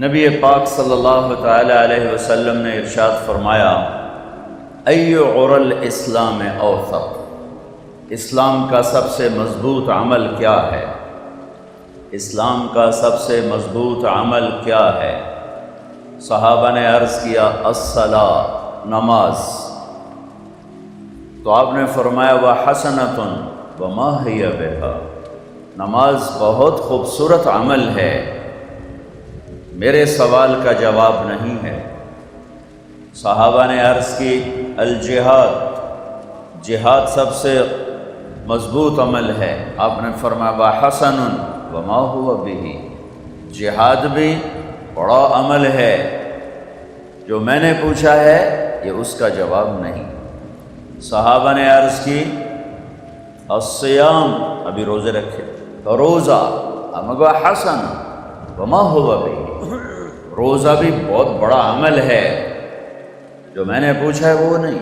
نبی پاک صلی اللہ تعالی علیہ وسلم نے ارشاد فرمایا، ای عر الاسلام اوثق، اسلام کا سب سے مضبوط عمل کیا ہے؟ اسلام کا سب سے مضبوط عمل کیا ہے؟ صحابہ نے عرض کیا الصلاۃ، نماز۔ تو آپ نے فرمایا وحسنۃ وما ہی بہا، نماز بہت خوبصورت عمل ہے، میرے سوال کا جواب نہیں ہے۔ صحابہ نے عرض کی الجہاد، جہاد سب سے مضبوط عمل ہے۔ آپ نے فرمایا وحسن وما ہوا بہ، جہاد بھی بڑا عمل ہے، جو میں نے پوچھا ہے یہ اس کا جواب نہیں۔ صحابہ نے عرض کی الصیام، ابھی روزے رکھے، روزہ، مگر حسن وما ہوا بہ، روزہ بھی بہت بڑا عمل ہے، جو میں نے پوچھا ہے وہ نہیں۔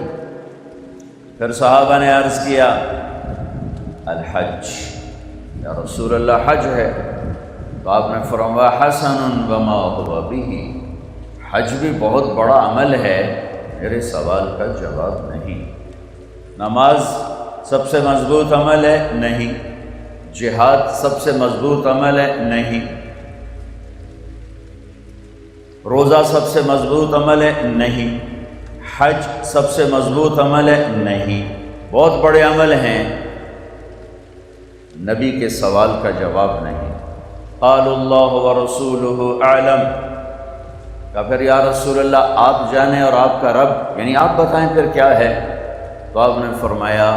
پھر صحابہ نے عرض کیا الحج، یا رسول اللہ حج ہے؟ تو آپ نے فرمایا حسن وما ہوا بہ، حج بھی بہت بڑا عمل ہے، میرے سوال کا جواب نہیں۔ نماز سب سے مضبوط عمل ہے؟ نہیں۔ جہاد سب سے مضبوط عمل ہے؟ نہیں۔ روزہ سب سے مضبوط عمل ہے؟ نہیں۔ حج سب سے مضبوط عمل ہے؟ نہیں۔ بہت بڑے عمل ہیں، نبی کے سوال کا جواب نہیں۔ قال اللہ ورسولہ اعلم، کہ پھر یا رسول اللہ آپ جانیں اور آپ کا رب، یعنی آپ بتائیں پھر کیا ہے؟ تو آپ نے فرمایا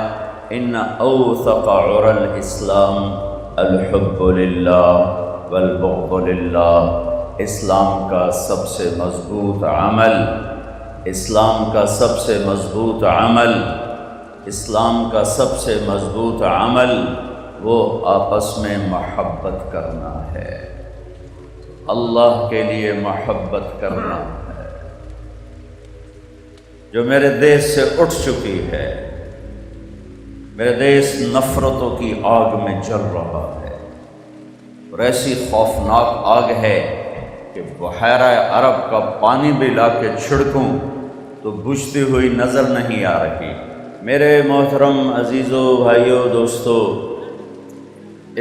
ان اوثق عر الاسلام الحب للہ والبغض للہ، اسلام کا سب سے مضبوط عمل، اسلام کا سب سے مضبوط عمل، اسلام کا سب سے مضبوط عمل وہ آپس میں محبت کرنا ہے، اللہ کے لیے محبت کرنا ہے، جو میرے دیس سے اٹھ چکی ہے۔ میرے دیس نفرتوں کی آگ میں جل رہا ہے، اور ایسی خوفناک آگ ہے کہ بحیرہ عرب کا پانی بھی لا کے چھڑکوں تو بجھتی ہوئی نظر نہیں آ رہی۔ میرے محترم عزیزو، بھائیو، دوستو،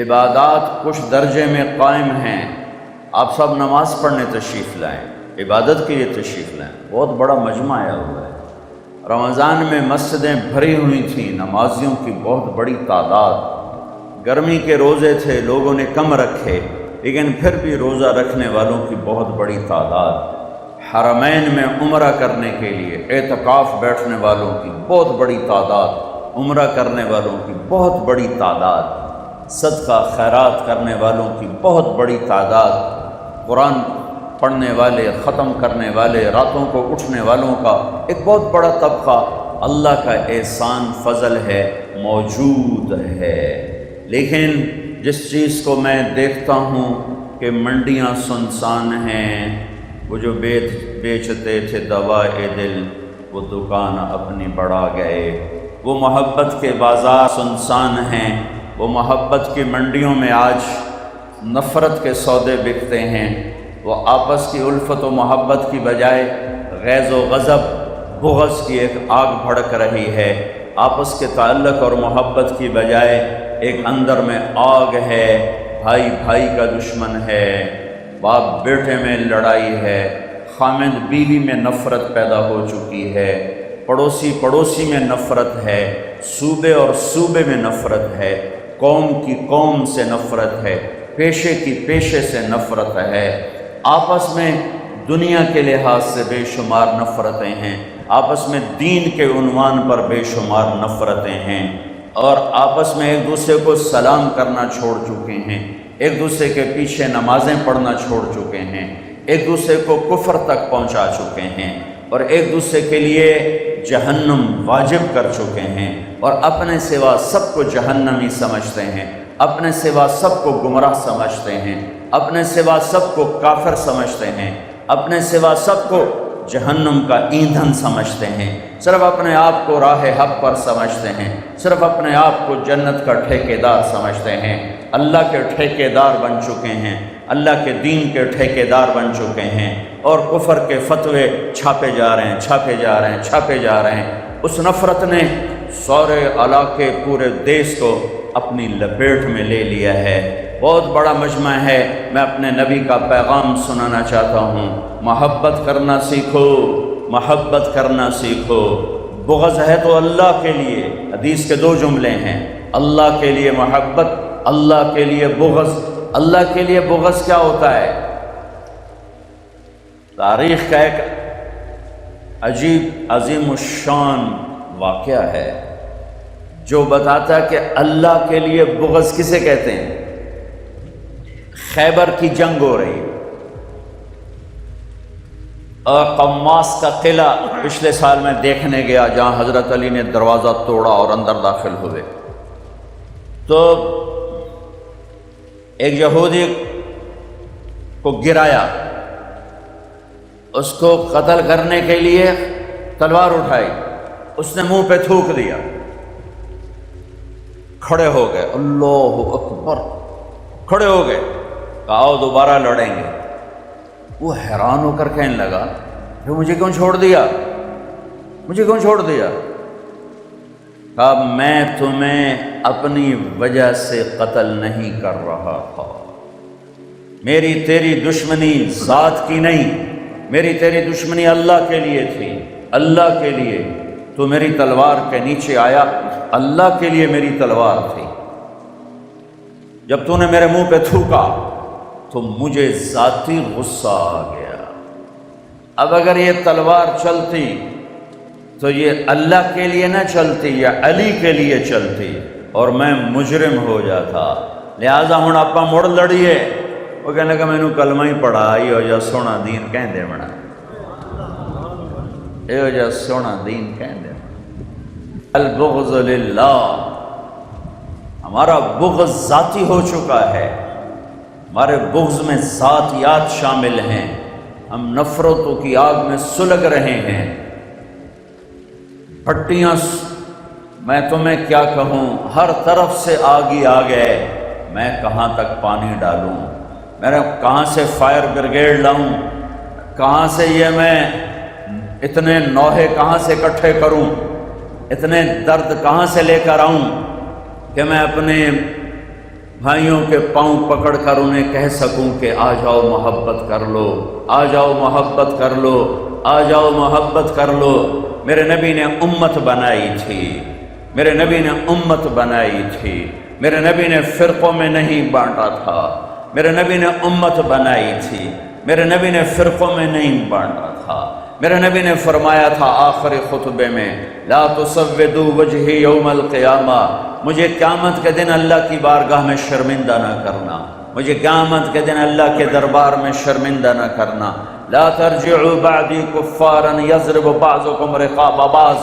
عبادات کچھ درجے میں قائم ہیں۔ آپ سب نماز پڑھنے تشریف لائیں، عبادت کے لیے تشریف لائیں، بہت بڑا مجمع آیا ہوا ہے۔ رمضان میں مسجدیں بھری ہوئی تھیں، نمازیوں کی بہت بڑی تعداد، گرمی کے روزے تھے، لوگوں نے کم رکھے، لیکن پھر بھی روزہ رکھنے والوں کی بہت بڑی تعداد، حرمین میں عمرہ کرنے کے لیے اعتکاف بیٹھنے والوں کی بہت بڑی تعداد، عمرہ کرنے والوں کی بہت بڑی تعداد، صدقہ خیرات کرنے والوں کی بہت بڑی تعداد، قرآن پڑھنے والے، ختم کرنے والے، راتوں کو اٹھنے والوں کا ایک بہت بڑا طبقہ، اللہ کا احسان فضل ہے، موجود ہے۔ لیکن جس چیز کو میں دیکھتا ہوں کہ منڈیاں سنسان ہیں، وہ جو بیچتے تھے دوائے دل وہ دکان اپنی بڑھا گئے، وہ محبت کے بازار سنسان ہیں، وہ محبت کی منڈیوں میں آج نفرت کے سودے بکتے ہیں، وہ آپس کی الفت و محبت کی بجائے غیظ و غضب، بغض کی ایک آگ بھڑک رہی ہے، آپس کے تعلق اور محبت کی بجائے ایک اندر میں آگ ہے، بھائی بھائی کا دشمن ہے، باپ بیٹے میں لڑائی ہے، خامند بیوی میں نفرت پیدا ہو چکی ہے، پڑوسی پڑوسی میں نفرت ہے، صوبے اور صوبے میں نفرت ہے، قوم کی قوم سے نفرت ہے، پیشے کی پیشے سے نفرت ہے، آپس میں دنیا کے لحاظ سے بے شمار نفرتیں ہیں، آپس میں دین کے عنوان پر بے شمار نفرتیں ہیں، اور آپس میں ایک دوسرے کو سلام کرنا چھوڑ چکے ہیں، ایک دوسرے کے پیچھے نمازیں پڑھنا چھوڑ چکے ہیں، ایک دوسرے کو کفر تک پہنچا چکے ہیں، اور ایک دوسرے کے لیے جہنم واجب کر چکے ہیں، اور اپنے سوا سب کو جہنمی سمجھتے ہیں، اپنے سوا سب کو گمراہ سمجھتے ہیں، اپنے سوا سب کو کافر سمجھتے ہیں، اپنے سوا سب کو جہنم کا ایندھن سمجھتے ہیں، صرف اپنے آپ کو راہ حق پر سمجھتے ہیں، صرف اپنے آپ کو جنت کا ٹھیکیدار سمجھتے ہیں، اللہ کے ٹھیکیدار بن چکے ہیں، اللہ کے دین کے ٹھیکیدار بن چکے ہیں اور کفر کے فتوے چھاپے جا رہے ہیں، چھاپے جا رہے ہیں، چھاپے جا رہے ہیں۔ اس نفرت نے سارے علاقے، پورے دیش کو اپنی لپیٹ میں لے لیا ہے۔ بہت بڑا مجمع ہے، میں اپنے نبی کا پیغام سنانا چاہتا ہوں۔ محبت کرنا سیکھو، محبت کرنا سیکھو۔ بغض ہے تو اللہ کے لیے، حدیث کے 2 جملے ہیں، اللہ کے لیے محبت، اللہ کے لیے بغض۔ اللہ کے لیے بغض کیا ہوتا ہے؟ تاریخ کا ایک عجیب عظیم الشان واقعہ ہے جو بتاتا ہے کہ اللہ کے لیے بغض کسے کہتے ہیں۔ خیبر کی جنگ ہو رہی ہے اور قماس کا قلعہ پچھلے سال میں دیکھنے گیا جہاں حضرت علی نے دروازہ توڑا اور اندر داخل ہوئے، تو ایک یہودی کو گرایا، اس کو قتل کرنے کے لیے تلوار اٹھائی، اس نے منہ پہ تھوک دیا، کھڑے ہو گئے، اللہ اکبر، کھڑے ہو گئے، کہا آؤ دوبارہ لڑیں گے۔ وہ حیران ہو کر کہنے لگا کہ مجھے کیوں چھوڑ دیا، مجھے کیوں چھوڑ دیا؟ کہا میں تمہیں اپنی وجہ سے قتل نہیں کر رہا تھا، میری تیری دشمنی ذات کی نہیں، میری تیری دشمنی اللہ کے لیے تھی، اللہ کے لیے۔ تو میری تلوار کے نیچے آیا، اللہ کے لیے میری تلوار تھی۔ جب تو نے میرے منہ پہ تھوکا تو مجھے ذاتی غصہ آ گیا۔ اب اگر یہ تلوار چلتی تو یہ اللہ کے لیے نہ چلتی، یا علی کے لیے چلتی اور میں مجرم ہو جاتا، لہذا ہوں آپ مڑ لڑیے۔ وہ کہنے لگا مینوں کلمہ ہی پڑھا، یہ ہو جا سونا دین کہن دے بنا، یہ ہو جا سونا دین کہن دے۔ البغض للہ، ہمارا بغض ذاتی ہو چکا ہے، ہمارے بغض میں ذاتیات شامل ہیں، ہم نفرتوں کی آگ میں سلگ رہے ہیں۔ پھٹیاں میں تمہیں کیا کہوں، ہر طرف سے آگ ہی آگ ہے، میں کہاں تک پانی ڈالوں، میرا کہاں سے فائر بریگیڈ لاؤں، کہاں سے یہ میں اتنے نوحے کہاں سے اکٹھے کروں، اتنے درد کہاں سے لے کر آؤں کہ میں اپنے بھائیوں کے پاؤں پکڑ کر انہیں کہہ سکوں کہ آ جاؤ محبت کر لو، آ جاؤ محبت کر لو، آ جاؤ محبت کر لو۔ میرے نبی نے امت بنائی تھی، میرے نبی نے امت بنائی تھی، میرے نبی نے فرقوں میں نہیں بانٹا تھا، میرے نبی نے امت بنائی تھی، میرے نبی نے فرقوں میں نہیں بانٹا تھا۔ میرے نبی نے فرمایا تھا آخری خطبے میں، لا تسودوا وجہی یوم القیامہ، مجھے قیامت کے دن اللہ کی بارگاہ میں شرمندہ نہ کرنا، مجھے قیامت کے دن اللہ کے دربار میں شرمندہ نہ کرنا۔ لا ترجعوا بعدی کفارا یضرب بعضکم رقاب بعض،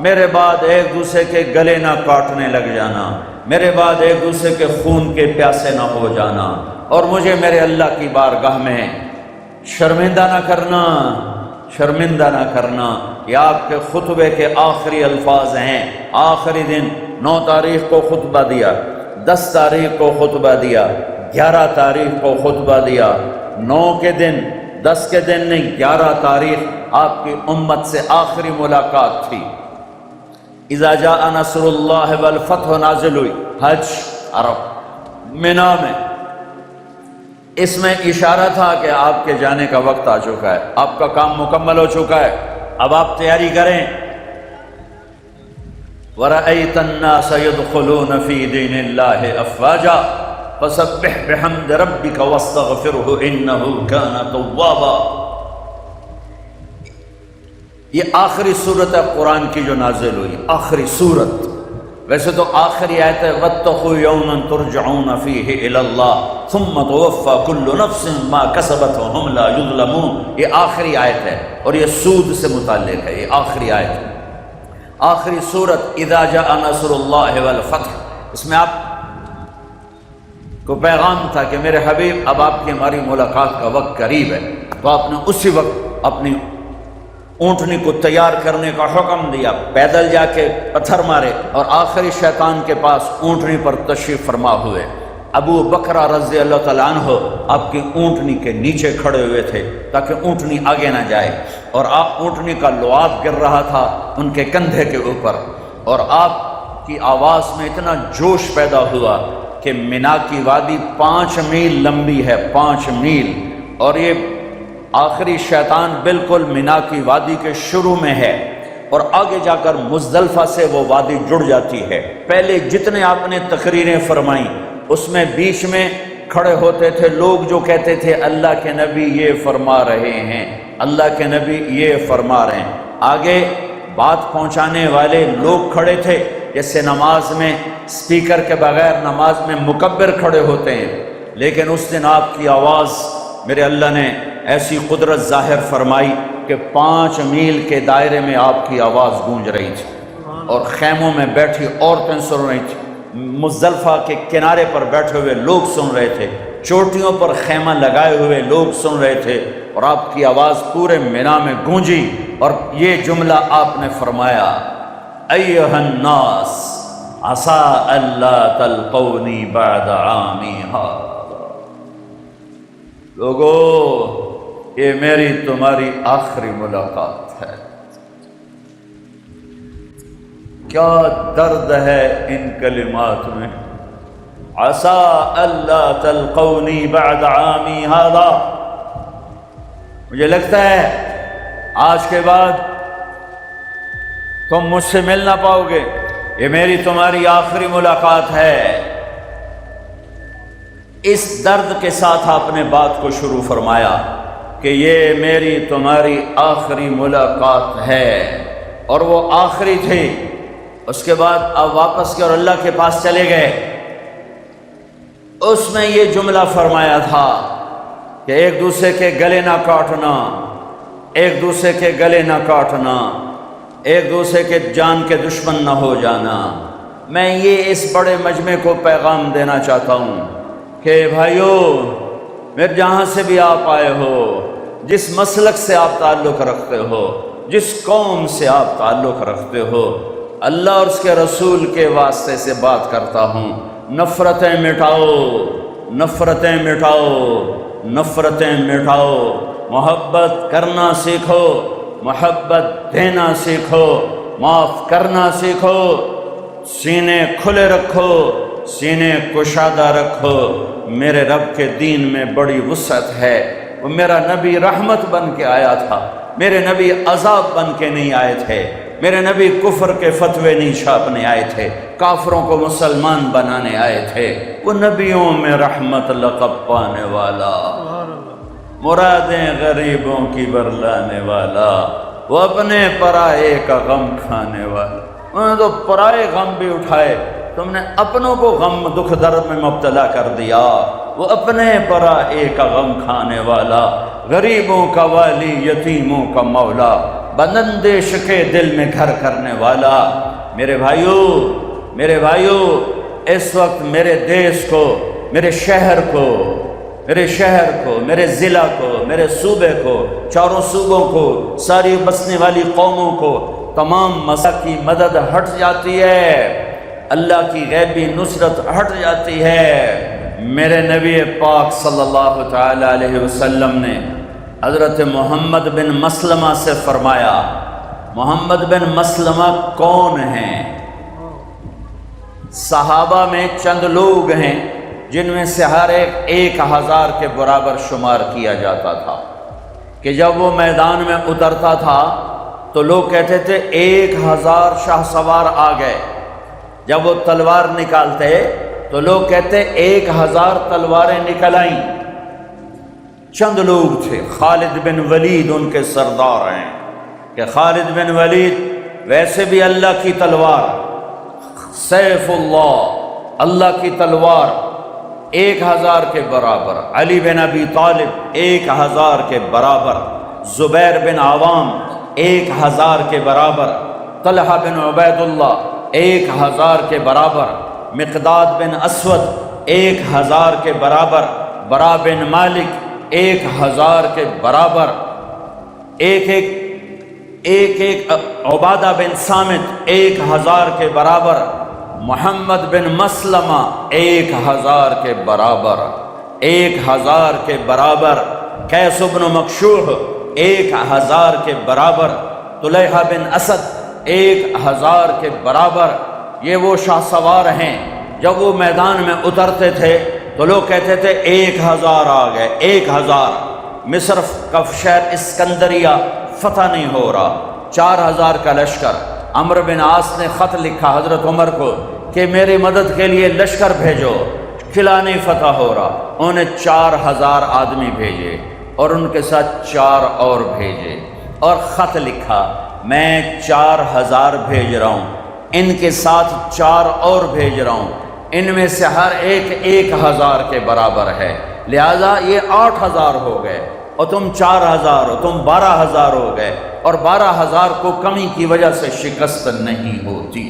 میرے بعد ایک دوسرے کے گلے نہ کاٹنے لگ جانا، میرے بعد ایک دوسرے کے خون کے پیاسے نہ ہو جانا، اور مجھے میرے اللہ کی بارگاہ میں شرمندہ نہ کرنا، شرمندہ نہ کرنا۔ یہ آپ کے خطبے کے آخری الفاظ ہیں۔ آخری دن 9 تاریخ کو خطبہ دیا، 10 تاریخ کو خطبہ دیا، 11 تاریخ کو خطبہ دیا، 9 کے دن 10 کے دن نہیں، 11 تاریخ آپ کی امت سے آخری ملاقات تھی۔ اذا جاء نصر اللہ والفتح نازل ہوئی، حج عرب مینا میں، اس میں اشارہ تھا کہ آپ کے جانے کا وقت آ چکا ہے، آپ کا کام مکمل ہو چکا ہے، اب آپ تیاری کریں۔ وَرَأَيْتَ النَّاسَ يَدْخُلُونَ فِي دِينِ اللَّهِ أَفْوَاجًا فَسَبِّحْ بِحَمْدِ رَبِّكَ وَاسْتَغْفِرْهُ إِنَّهُ كَانَ تَوَّابًا۔ یہ آخری صورت ہے قرآن کی جو نازل ہوئی، آخری صورت۔ ویسے تو آخری آیت ہے وَاتَّقُوا يَوْمًا تُرْجَعُونَ فِيهِ إِلَى اللَّهِ ثُمَّ تُوَفَّى كُلُّ نَفْسٍ مَا كَسَبَتْ وَهُمْ لَا يُظْلَمُونَ۔ یہ آخری آیت ہے اور یہ سود سے متعلق ہے، یہ آخری آیت ہے، آخری صورت اذا جاء نصر اللہ والفتح۔ اس میں آپ کو پیغام تھا کہ میرے حبیب اب آپ کی ہماری ملاقات کا وقت قریب ہے، تو آپ نے اسی وقت اپنی اونٹنی کو تیار کرنے کا حکم دیا، پیدل جا کے پتھر مارے اور آخری شیطان کے پاس اونٹنی پر تشریف فرما ہوئے۔ ابو بکر رضی اللہ تعالیٰ عنہ آپ کی اونٹنی کے نیچے کھڑے ہوئے تھے تاکہ اونٹنی آگے نہ جائے، اور آپ اونٹنی کا لعاب گر رہا تھا ان کے کندھے کے اوپر، اور آپ کی آواز میں اتنا جوش پیدا ہوا کہ مینا کی وادی 5 میل لمبی ہے، 5 میل، اور یہ آخری شیطان بالکل مینا کی وادی کے شروع میں ہے، اور آگے جا کر مزدلفہ سے وہ وادی جڑ جاتی ہے۔ پہلے جتنے آپ نے تقریریں فرمائیں اس میں بیچ میں کھڑے ہوتے تھے لوگ جو کہتے تھے اللہ کے نبی یہ فرما رہے ہیں، اللہ کے نبی یہ فرما رہے ہیں۔ آگے بات پہنچانے والے لوگ کھڑے تھے، جیسے نماز میں سپیکر کے بغیر نماز میں مکبر کھڑے ہوتے ہیں، لیکن اس دن آپ کی آواز میرے اللہ نے ایسی قدرت ظاہر فرمائی کہ 5 میل کے دائرے میں آپ کی آواز گونج رہی تھی، اور خیموں میں بیٹھی عورتیں سن رہی تھیں، مزدلفہ کے کنارے پر بیٹھے ہوئے لوگ سن رہے تھے، چوٹیوں پر خیمہ لگائے ہوئے لوگ سن رہے تھے، اور آپ کی آواز پورے مینا میں گونجی، اور یہ جملہ آپ نے فرمایا، ایھا الناس عسى الا تلقونی بعد عامی ھذا، لوگو یہ میری تمہاری آخری ملاقات ہے۔ کیا درد ہے ان کلمات میں، عسى الا تلقونی بعد عامی ھذا، مجھے لگتا ہے آج کے بعد تم مجھ سے مل نہ پاؤ گے، یہ میری تمہاری آخری ملاقات ہے۔ اس درد کے ساتھ آپ نے بات کو شروع فرمایا کہ یہ میری تمہاری آخری ملاقات ہے، اور وہ آخری تھی۔ اس کے بعد آپ واپس کے اور اللہ کے پاس چلے گئے، اس میں یہ جملہ فرمایا تھا کہ ایک دوسرے کے گلے نہ کاٹنا، ایک دوسرے کے گلے نہ کاٹنا، ایک دوسرے کے جان کے دشمن نہ ہو جانا۔ میں یہ اس بڑے مجمع کو پیغام دینا چاہتا ہوں کہ بھائیو، میرے جہاں سے بھی آپ آئے ہو، جس مسلک سے آپ تعلق رکھتے ہو، جس قوم سے آپ تعلق رکھتے ہو، اللہ اور اس کے رسول کے واسطے سے بات کرتا ہوں، نفرتیں مٹاؤ، نفرتیں مٹاؤ، نفرتیں مٹاؤ، محبت کرنا سیکھو، محبت دینا سیکھو، معاف کرنا سیکھو، سینے کھلے رکھو، سینے کشادہ رکھو۔ میرے رب کے دین میں بڑی وسعت ہے، وہ میرا نبی رحمت بن کے آیا تھا، میرے نبی عذاب بن کے نہیں آئے تھے، میرے نبی کفر کے فتوے نہیں چھاپنے آئے تھے، کافروں کو مسلمان بنانے آئے تھے۔ وہ نبیوں میں رحمت لقب پانے والا، مرادیں غریبوں کی برلانے والا، وہ اپنے پرائے کا غم کھانے والا۔ انہوں نے تو پرائے غم بھی اٹھائے، تم نے اپنوں کو غم دکھ درد میں مبتلا کر دیا۔ وہ اپنے پرائے کا غم کھانے والا، غریبوں کا والی، یتیموں کا مولا، بندش کے دل میں گھر کرنے والا۔ میرے بھائیو، میرے بھائیو، اس وقت میرے دیش کو، میرے شہر کو، میرے شہر کو، میرے ضلع کو، میرے صوبے کو، چاروں صوبوں کو، ساری بسنے والی قوموں کو، تمام مسا کی مدد ہٹ جاتی ہے، اللہ کی غیبی نصرت ہٹ جاتی ہے۔ میرے نبی پاک صلی اللہ تعالی علیہ وسلم نے حضرت محمد بن مسلمہ سے فرمایا، محمد بن مسلمہ کون ہیں؟ صحابہ میں چند لوگ ہیں جن میں سے ہر ایک 1000 کے برابر شمار کیا جاتا تھا، کہ جب وہ میدان میں اترتا تھا تو لوگ کہتے تھے 1000 شاہ سوار آ گئے، جب وہ تلوار نکالتے تو لوگ کہتے 1000 تلواریں نکل آئیں۔ چند لوگ تھے، خالد بن ولید ان کے سردار ہیں، کہ خالد بن ولید ویسے بھی اللہ کی تلوار، سیف اللہ، اللہ کی تلوار، 1000 کے برابر، علی بن ابی طالب 1000 کے برابر، زبیر بن عوام 1000 کے برابر، طلحہ بن عبید اللہ 1000 کے برابر، مقداد بن اسود 1000 کے برابر، برا بن مالک 1000 کے برابر، ایک عبادہ بن صامت 1000 کے برابر، محمد بن مسلمہ 1000 کے برابر، 1000 کے برابر، قیس بن مکشوح 1000 کے برابر، طلحہ بن اسد 1000 کے برابر۔ یہ وہ شاہ سوار ہیں جب وہ میدان میں اترتے تھے تو لوگ کہتے تھے 1000 آ گئے، 1000۔ مصر کا شہر اسکندریہ فتح نہیں ہو رہا، 4000 کا لشکر۔ عمرو بن عاص نے خط لکھا حضرت عمر کو کہ میری مدد کے لیے لشکر بھیجو، قلعہ نہیں فتح ہو رہا۔ انہوں نے 4000 آدمی بھیجے اور ان کے ساتھ 4 اور بھیجے اور خط لکھا میں 4000 بھیج رہا ہوں، ان کے ساتھ 4 اور بھیج رہا ہوں، ان میں سے ہر ایک 1000 کے برابر ہے، لہذا یہ 8000 ہو گئے اور تم 4000 ہو، تم 12000 ہو گئے، اور 12000 کو کمی کی وجہ سے شکست نہیں ہوتی۔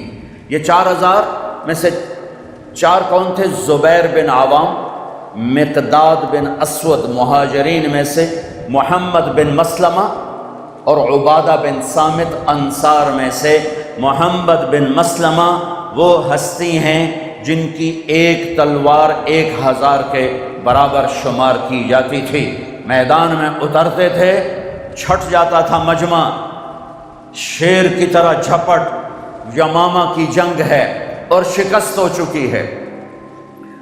یہ 4000 میں سے 4 کون تھے؟ زبیر بن عوام، مقداد بن اسود مہاجرین میں سے، محمد بن مسلمہ اور عبادہ بن صامت انصار میں سے۔ محمد بن مسلمہ وہ ہستی ہیں جن کی ایک تلوار 1000 کے برابر شمار کی جاتی تھی۔ میدان میں اترتے تھے، چھٹ جاتا تھا مجمع، شیر کی طرح جھپٹ، یمامہ کی جنگ ہے اور شکست ہو چکی ہے،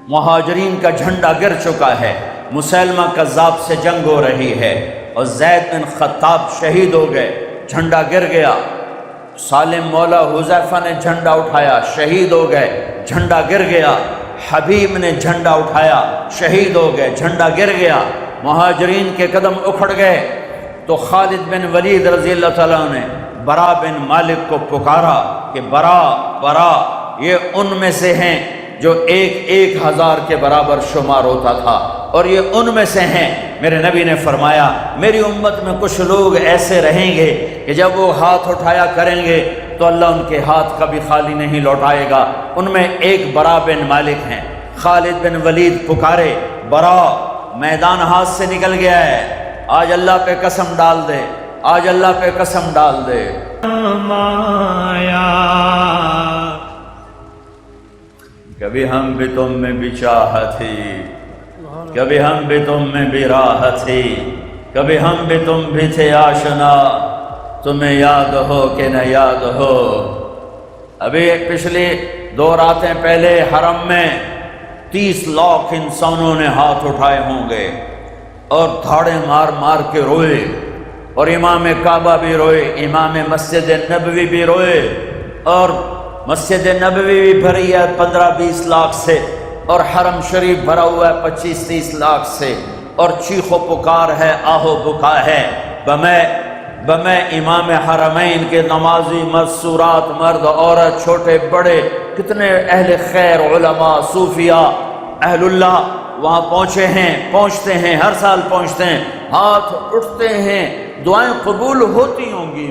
مہاجرین کا جھنڈا گر چکا ہے، مسیلمہ کذاب سے جنگ ہو رہی ہے اور زید بن خطاب شہید ہو گئے، جھنڈا گر گیا۔ سالم مولا حذیفہ نے جھنڈا اٹھایا، شہید ہو گئے، جھنڈا گر گیا۔ حبیب نے جھنڈا اٹھایا، شہید ہو گئے، جھنڈا گر گیا۔ مہاجرین کے قدم اکھڑ گئے تو خالد بن ولید رضی اللہ تعالیٰ نے برا بن مالک کو پکارا کہ برا یہ ان میں سے ہیں جو 1000 کے برابر شمار ہوتا تھا، اور یہ ان میں سے ہیں۔ میرے نبی نے فرمایا میری امت میں کچھ لوگ ایسے رہیں گے کہ جب وہ ہاتھ اٹھایا کریں گے تو اللہ ان کے ہاتھ کبھی خالی نہیں لوٹائے گا۔ ان میں ایک برا بن مالک ہیں۔ خالد بن ولید پکارے، برا میدان ہاتھ سے نکل گیا ہے، آج اللہ پہ قسم ڈال دے، آج اللہ پہ قسم ڈال دے۔ کبھی ہم بھی تم میں بھی چاہت تھی، کبھی ہم بھی تم میں بھی راحت تھی، کبھی ہم بھی تم بھی تھے آشنا، تمہیں یاد ہو کہ نہ یاد ہو۔ ابھی پچھلی 2 راتیں پہلے حرم میں 30 لاکھ انسانوں نے ہاتھ اٹھائے ہوں گے اور دھاڑے مار مار کے روئے، اور امام کعبہ بھی روئے، امام مسجد نبوی بھی روئے، اور مسجد نبوی بھی بھری ہے 15-20 لاکھ سے، اور حرم شریف بھرا ہوا ہے 25-30 لاکھ سے، اور چیخ و پکار ہے، آہو بکا ہے، بمیں امام حرمین کے نمازی مستورات، مرد عورت، چھوٹے بڑے، کتنے اہل خیر، علماء، صوفیاء، اہل اللہ وہاں پہنچتے ہیں، ہر سال پہنچتے ہیں، ہاتھ اٹھتے ہیں، دعائیں قبول ہوتی ہوں گی،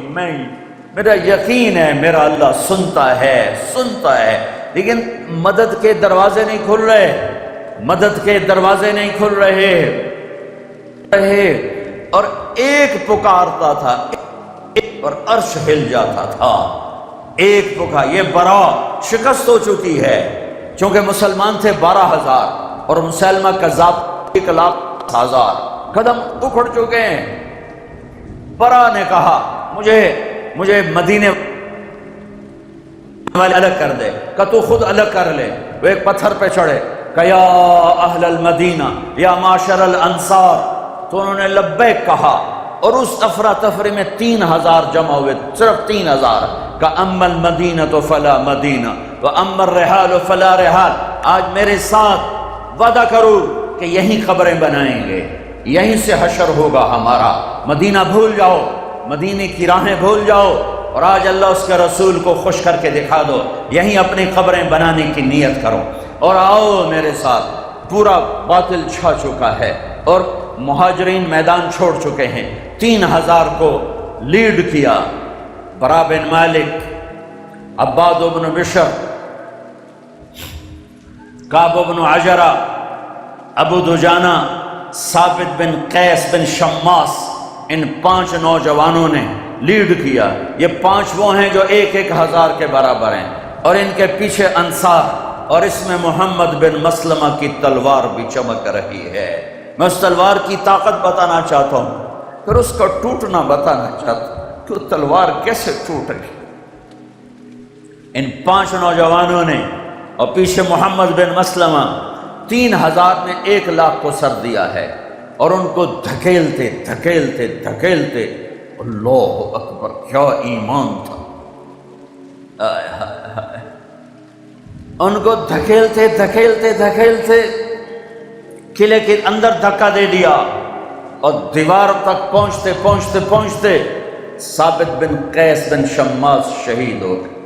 میرا یقین ہے میرا اللہ سنتا ہے، لیکن مدد کے دروازے نہیں کھل رہے، مدد کے دروازے نہیں کھل رہے، اور ایک پکارتا تھا اور عرش ہل جاتا تھا، ایک پکار۔ یہ برا شکست ہو چکی ہے، چونکہ مسلمان تھے 12000 اور مسلمہ کذاب 1,00,000، قدم اکھڑ چکے ہیں۔ برا نے کہا مجھے مدینے والے الگ کر دے، کہ تو خود الگ کر لے۔ وہ ایک پتھر پہ چڑھے کہ یا اہل المدینہ یا معاشر الانصار، تو انہوں نے لبیک کہا، اور اس افراتفری میں 3000 جمع ہوئے، صرف 3000 کا اما المدینہ فلا مدینہ و اما الرحال فلا رحال۔ آج میرے ساتھ وعدہ کرو کہ یہیں قبریں بنائیں گے، یہیں سے حشر ہوگا ہمارا، مدینہ بھول جاؤ، مدینے کی راہیں بھول جاؤ، اور آج اللہ اس کے رسول کو خوش کر کے دکھا دو، یہیں اپنی قبریں بنانے کی نیت کرو، اور آؤ میرے ساتھ۔ پورا باطل چھا چکا ہے اور مہاجرین میدان چھوڑ چکے ہیں۔ 3000 کو لیڈ کیا برا بن مالک، عباد بن بشر، کعب بن عجرہ، ابو دجانہ، ثابت بن قیس بن شماس، ان 5 نوجوانوں نے لیڈ کیا۔ یہ 5 وہ ہیں جو 1000 کے برابر ہیں۔ اور ان کے پیچھے انصار، اور اس میں محمد بن مسلمہ کی تلوار بھی چمک رہی ہے۔ میں اس تلوار کی طاقت بتانا چاہتا ہوں، پھر اس کا ٹوٹنا بتانا چاہتا ہوں کہ وہ تلوار کیسے ٹوٹ رہی۔ ان 5 نوجوانوں نے اور پیچھے محمد بن مسلمہ 3000 نے 1 لاکھ کو سر دیا ہے، اور ان کو دھکیلتے دھکیلتے دھکیلتے، اللہ اکبر، کیا ایمان تھا! آئے ہائے ہائے! ان کو دھکیلتے دھکیلتے دھکیلتے قلعے کے اندر دھکا دے دیا، اور دیوار تک پہنچتے پہنچتے پہنچتے ثابت بن قیس بن شماس شہید ہو گئے،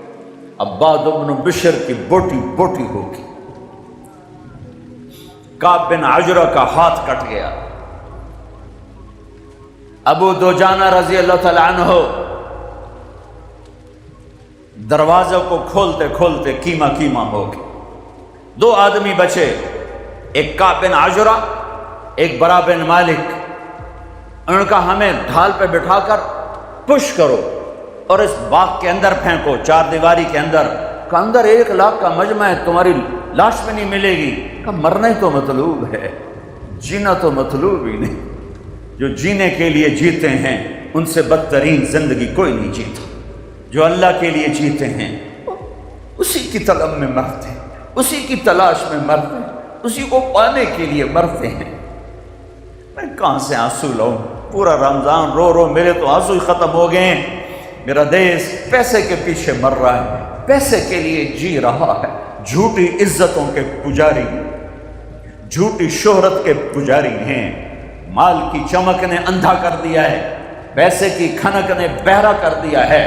عباد بن بشر کی بوٹی بوٹی ہو گئی، کعب بن عجرہ کا ہاتھ کٹ گیا، ابو دوجانہ رضی اللہ تعالی عنہ دروازوں کو کھولتے کھولتے کیما کیما ہو گئے۔ 2 آدمی بچے، ایک کعب بن عجرہ، ایک برا بن مالک۔ انہوں نے کہا ہمیں ڈھال پہ بٹھا کر پش کرو اور اس باغ کے اندر پھینکو، 4 دیواری کے اندر۔ کہ اندر 1 لاکھ کا مجمع ہے، تمہاری لاش میں نہیں ملے گی۔ کہ مرنا ہی تو مطلوب ہے، جینا تو مطلوب ہی نہیں۔ جو جینے کے لیے جیتے ہیں ان سے بدترین زندگی کوئی نہیں جیتا۔ جو اللہ کے لیے جیتے ہیں اسی کی طلب میں مرتے ہیں، اسی کی تلاش میں مرتے ہیں، اسی کو پانے کے لیے مرتے ہیں۔ میں کہاں سے آنسو لاؤں؟ پورا رمضان رو رو میرے تو آنسو ہی ختم ہو گئے ہیں۔ میرا دیش پیسے کے پیچھے مر رہا ہے، پیسے کے لیے جی رہا ہے، جھوٹی عزتوں کے پجاری، جھوٹی شہرت کے پجاری ہیں۔ مال کی چمک نے اندھا کر دیا ہے، پیسے کی کھنک نے بہرا کر دیا ہے،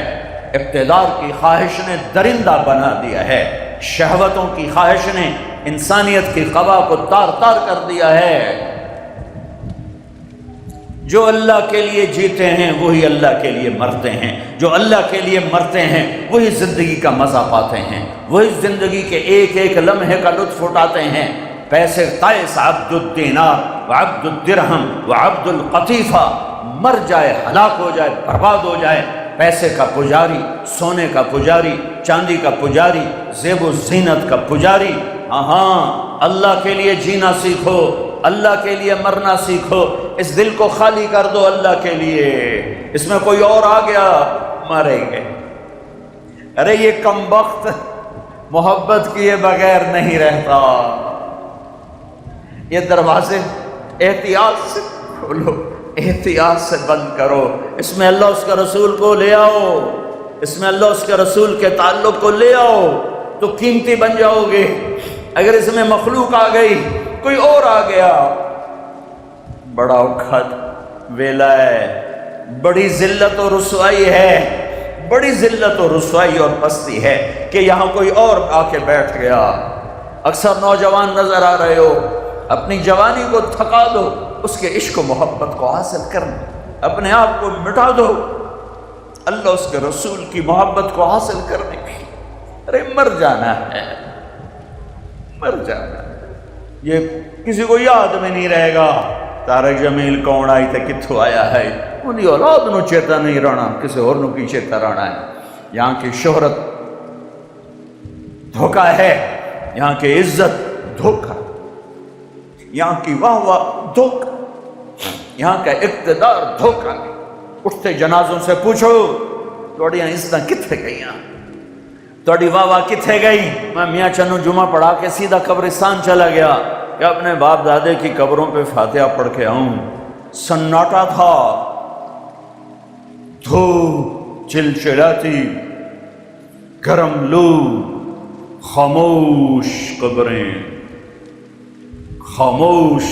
اقتدار کی خواہش نے درندہ بنا دیا ہے، شہوتوں کی خواہش نے انسانیت کی قبا کو تار تار کر دیا ہے۔ جو اللہ کے لیے جیتے ہیں وہی اللہ کے لیے مرتے ہیں، جو اللہ کے لیے مرتے ہیں وہی زندگی کا مزہ پاتے ہیں، وہی زندگی کے ایک ایک لمحے کا لطف اٹھاتے ہیں۔ پیسے قیس عبد الدینار وعبد الدرہم وعبد القطیفہ مر جائے، ہلاک ہو جائے، برباد ہو جائے، پیسے کا پجاری، سونے کا پجاری، چاندی کا پجاری، زیب و زینت کا پجاری۔ ہاں، اللہ کے لیے جینا سیکھو، اللہ کے لیے مرنا سیکھو، اس دل کو خالی کر دو اللہ کے لیے۔ اس میں کوئی اور آ گیا ماریں گے۔ ارے یہ کمبخت محبت کیے بغیر نہیں رہتا۔ یہ دروازے احتیاط سے کھولو، احتیاط سے بند کرو۔ اس میں اللہ اس کے رسول کو لے آؤ، اس میں اللہ اس کے رسول کے تعلق کو لے آؤ تو قیمتی بن جاؤ گے۔ اگر اس میں مخلوق آ گئی، کوئی اور آ گیا، بڑا اکھد ویلا ہے، بڑی ذلت و رسوائی ہے، بڑی ذلت و رسوائی اور پستی ہے کہ یہاں کوئی اور آ کے بیٹھ گیا۔ اکثر نوجوان نظر آ رہے ہو، اپنی جوانی کو تھکا دو، اس کے عشق و محبت کو حاصل کرنا، اپنے آپ کو مٹا دو اللہ اس کے رسول کی محبت کو حاصل کرنے کی۔ ارے مر جانا ہے، مر جانا ہے، یہ کسی کو یاد میں نہیں رہے گا۔ تارک جمیل کون آئی تھے، کتھو آیا ہے، انہی اولاد نو چیتا نہیں رہنا، کسی اور نو کی چیتا رہنا ہے۔ یہاں کی شہرت دھوکہ ہے، یہاں کی عزت دھوکہ، یہاں کی واہ واہ دھوکہ، یہاں کا اقتدار دھوکہ۔ اٹھتے جنازوں سے پوچھو توڑیاں عزتاں کتھے گئیاں، توڑی واہ واہ کتھے گئی؟ میں میاں چنو جمعہ پڑھا کے سیدھا قبرستان چلا گیا کہ اپنے باپ دادے کی قبروں پہ فاتحہ پڑھ کے آؤں۔ سناٹا تھا، دھوپ چلچلاتی، گرم لو، خاموش قبریں، خاموش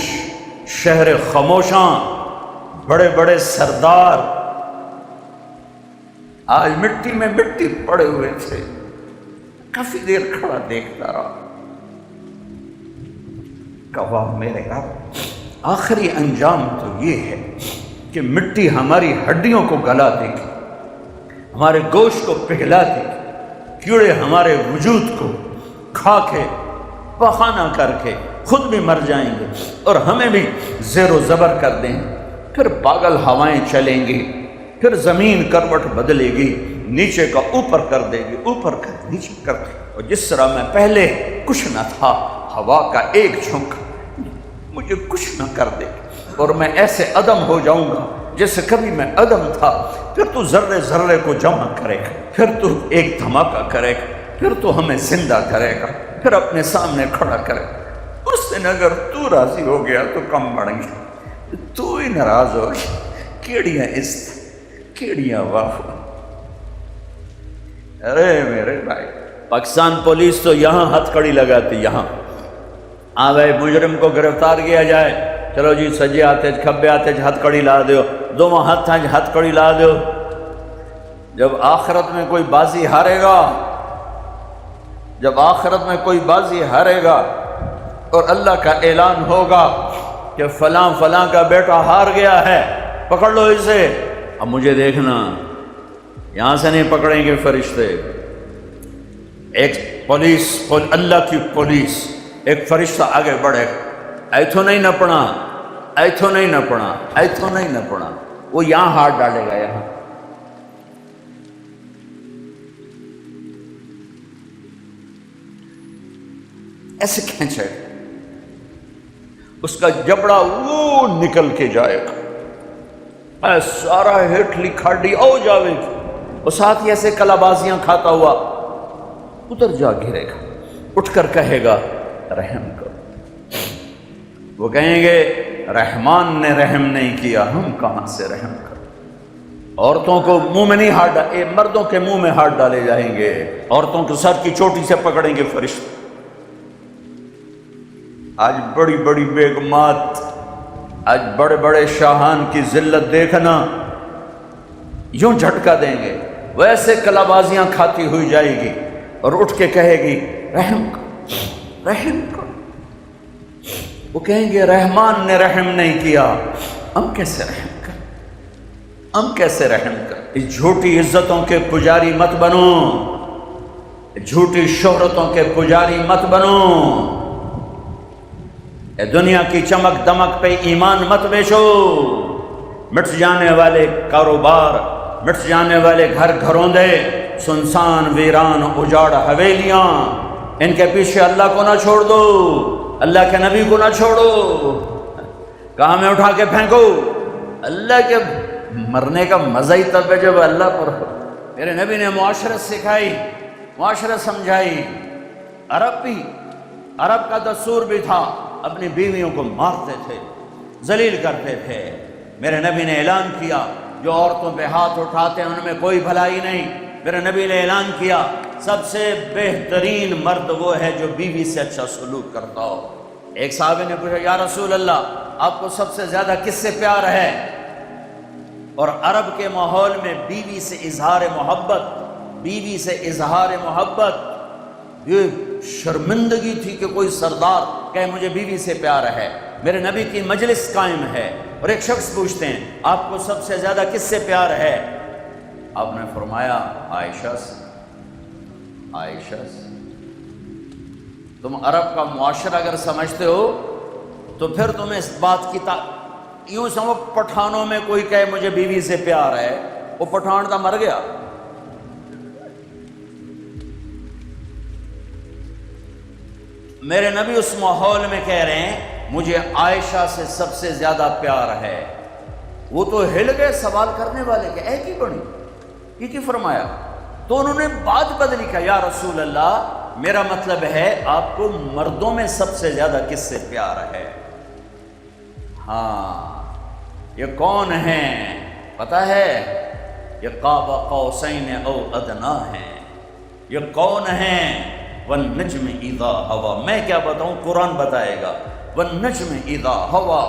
شہر خاموشاں، بڑے بڑے سردار آج مٹی میں مٹی پڑے ہوئے تھے۔ کافی دیر کھڑا دیکھتا رہا، کہا میرے رب آخری انجام تو یہ ہے کہ مٹی ہماری ہڈیوں کو گلا دے گی، ہمارے گوشت کو پگھلا دے گی، کیڑے ہمارے وجود کو کھا کے پخانہ کر کے خود بھی مر جائیں گے اور ہمیں بھی زیر و زبر کر دیں گے۔ پھر پاگل ہوائیں چلیں گی، پھر زمین کروٹ بدلے گی، نیچے کا اوپر کر دے گی، اوپر کا نیچے کر دے گی، اور جس طرح میں پہلے کچھ نہ تھا، ہوا کا ایک جھونکا مجھے کچھ نہ کر دے گی، اور میں ایسے عدم ہو جاؤں گا جیسے کبھی میں عدم تھا، پھر تو ذرے ذرے کو جمع کرے گا، پھر تو ایک دھماکہ کرے گا، پھر تو ہمیں زندہ کرے گا، پھر اپنے سامنے کھڑا کرے گا۔ اس دن اگر تو راضی ہو گیا تو کم بڑھ گیا، تو ہی ناراض ہو گیا، کیڑیاں کیڑیاں واہ۔ ارے میرے بھائی، پاکستان پولیس تو یہاں ہتھ کڑی لگاتی، یہاں بھائی مجرم کو گرفتار کیا جائے، چلو جی سجے آتے کھبے آتے ہتھ کڑی لا دیو، دونوں ہتھ کڑی لا دیو۔ جب آخرت میں کوئی بازی ہارے گا، جب آخرت میں کوئی بازی ہارے گا اور اللہ کا اعلان ہوگا کہ فلاں فلاں کا بیٹا ہار گیا ہے، پکڑ لو اسے، اب مجھے دیکھنا، یہاں سے نہیں پکڑیں گے فرشتے۔ ایک پولیس، اللہ کی پولیس، ایک فرشتہ آگے بڑھے، ایتھو نہیں نپنا، ایتھو نہیں نپنا، ایتھو نہیں نپنا، وہ یہاں ہاتھ ڈالے گا، یہاں ایسے کھینچے گا، اس کا جبڑا وہ نکل کے جائے گا، سارا ہٹلی کھاڑی او جاوے گی، اور ساتھ ہی ایسے کلابازیاں کھاتا ہوا ادھر جا گرے گا، اٹھ کر کہے گا رحم کرو۔ وہ کہیں گے رحمان نے رحم نہیں کیا، ہم کہاں سے رحم کریں۔ عورتوں کو منہ میں نہیں ہاتھ ڈالے، مردوں کے منہ میں ہاتھ ڈالے جائیں گے، عورتوں کو سر کی چوٹی سے پکڑیں گے فرشتے۔ آج بڑی بڑی بیگمات، آج بڑے بڑے شاہان کی ذلت دیکھنا، یوں جھٹکا دیں گے، ویسے کلابازیاں کھاتی ہوئی جائے گی اور اٹھ کے کہے گی رحم کرو، رحم کرو۔ وہ کہیں گے رحمان نے رحم نہیں کیا، ہم کیسے رحم کریں، ہم کیسے رحم کریں۔ اس جھوٹی عزتوں کے پجاری مت بنو، جھوٹی شہرتوں کے پجاری مت بنو، اے دنیا کی چمک دمک پہ ایمان مت بیچو۔ مٹ جانے والے کاروبار، مٹ جانے والے گھر گھروندے، سنسان ویران اجاڑ حویلیاں، ان کے پیچھے اللہ کو نہ چھوڑ دو، اللہ کے نبی کو نہ چھوڑو، کہاں میں اٹھا کے پھینکو۔ اللہ کے مرنے کا مزہ ہی تب ہے جب اللہ پر ہو۔ میرے نبی نے معاشرت سکھائی، معاشرت سمجھائی۔ عرب کا دستور بھی تھا، اپنی بیویوں کو مارتے تھے، ذلیل کرتے تھے۔ میرے نبی نے اعلان کیا جو عورتوں پہ ہاتھ اٹھاتے ہیں ان میں کوئی بھلائی نہیں۔ میرے نبی نے اعلان کیا سب سے بہترین مرد وہ ہے جو بیوی سے اچھا سلوک کرتا ہو۔ ایک صحابی نے پوچھا یا رسول اللہ آپ کو سب سے زیادہ کس سے پیار ہے؟ اور عرب کے ماحول میں بیوی سے اظہار محبت، بیوی سے اظہار محبت یہ شرمندگی تھی کہ کوئی سردار کہے مجھے بیوی سے پیار ہے۔ میرے نبی کی مجلس قائم ہے اور ایک شخص پوچھتے ہیں آپ کو سب سے زیادہ کس سے پیار ہے؟ آپ نے فرمایا عائشہ سے، عائشہ سے۔ تم عرب کا معاشرہ اگر سمجھتے ہو تو پھر تمہیں اس بات کی یوں سمجھو پٹھانوں میں کوئی کہے مجھے بیوی سے پیار ہے، وہ پٹھان تو مر گیا۔ میرے نبی اس ماحول میں کہہ رہے ہیں مجھے عائشہ سے سب سے زیادہ پیار ہے۔ وہ تو ہل گئے سوال کرنے والے کہ اے کی بڑی یہ کی فرمایا؟ تو انہوں نے بات بدلی کہا یا رسول اللہ میرا مطلب ہے آپ کو مردوں میں سب سے زیادہ کس سے پیار ہے؟ ہاں یہ کون ہیں پتہ ہے؟ یہ قاب قوسین او ادنا ہیں۔ یہ کون ہیں؟ والنجم اذا ہوا، میں کیا بتاؤں قرآن بتائے گا۔ والنجم اذا ہوا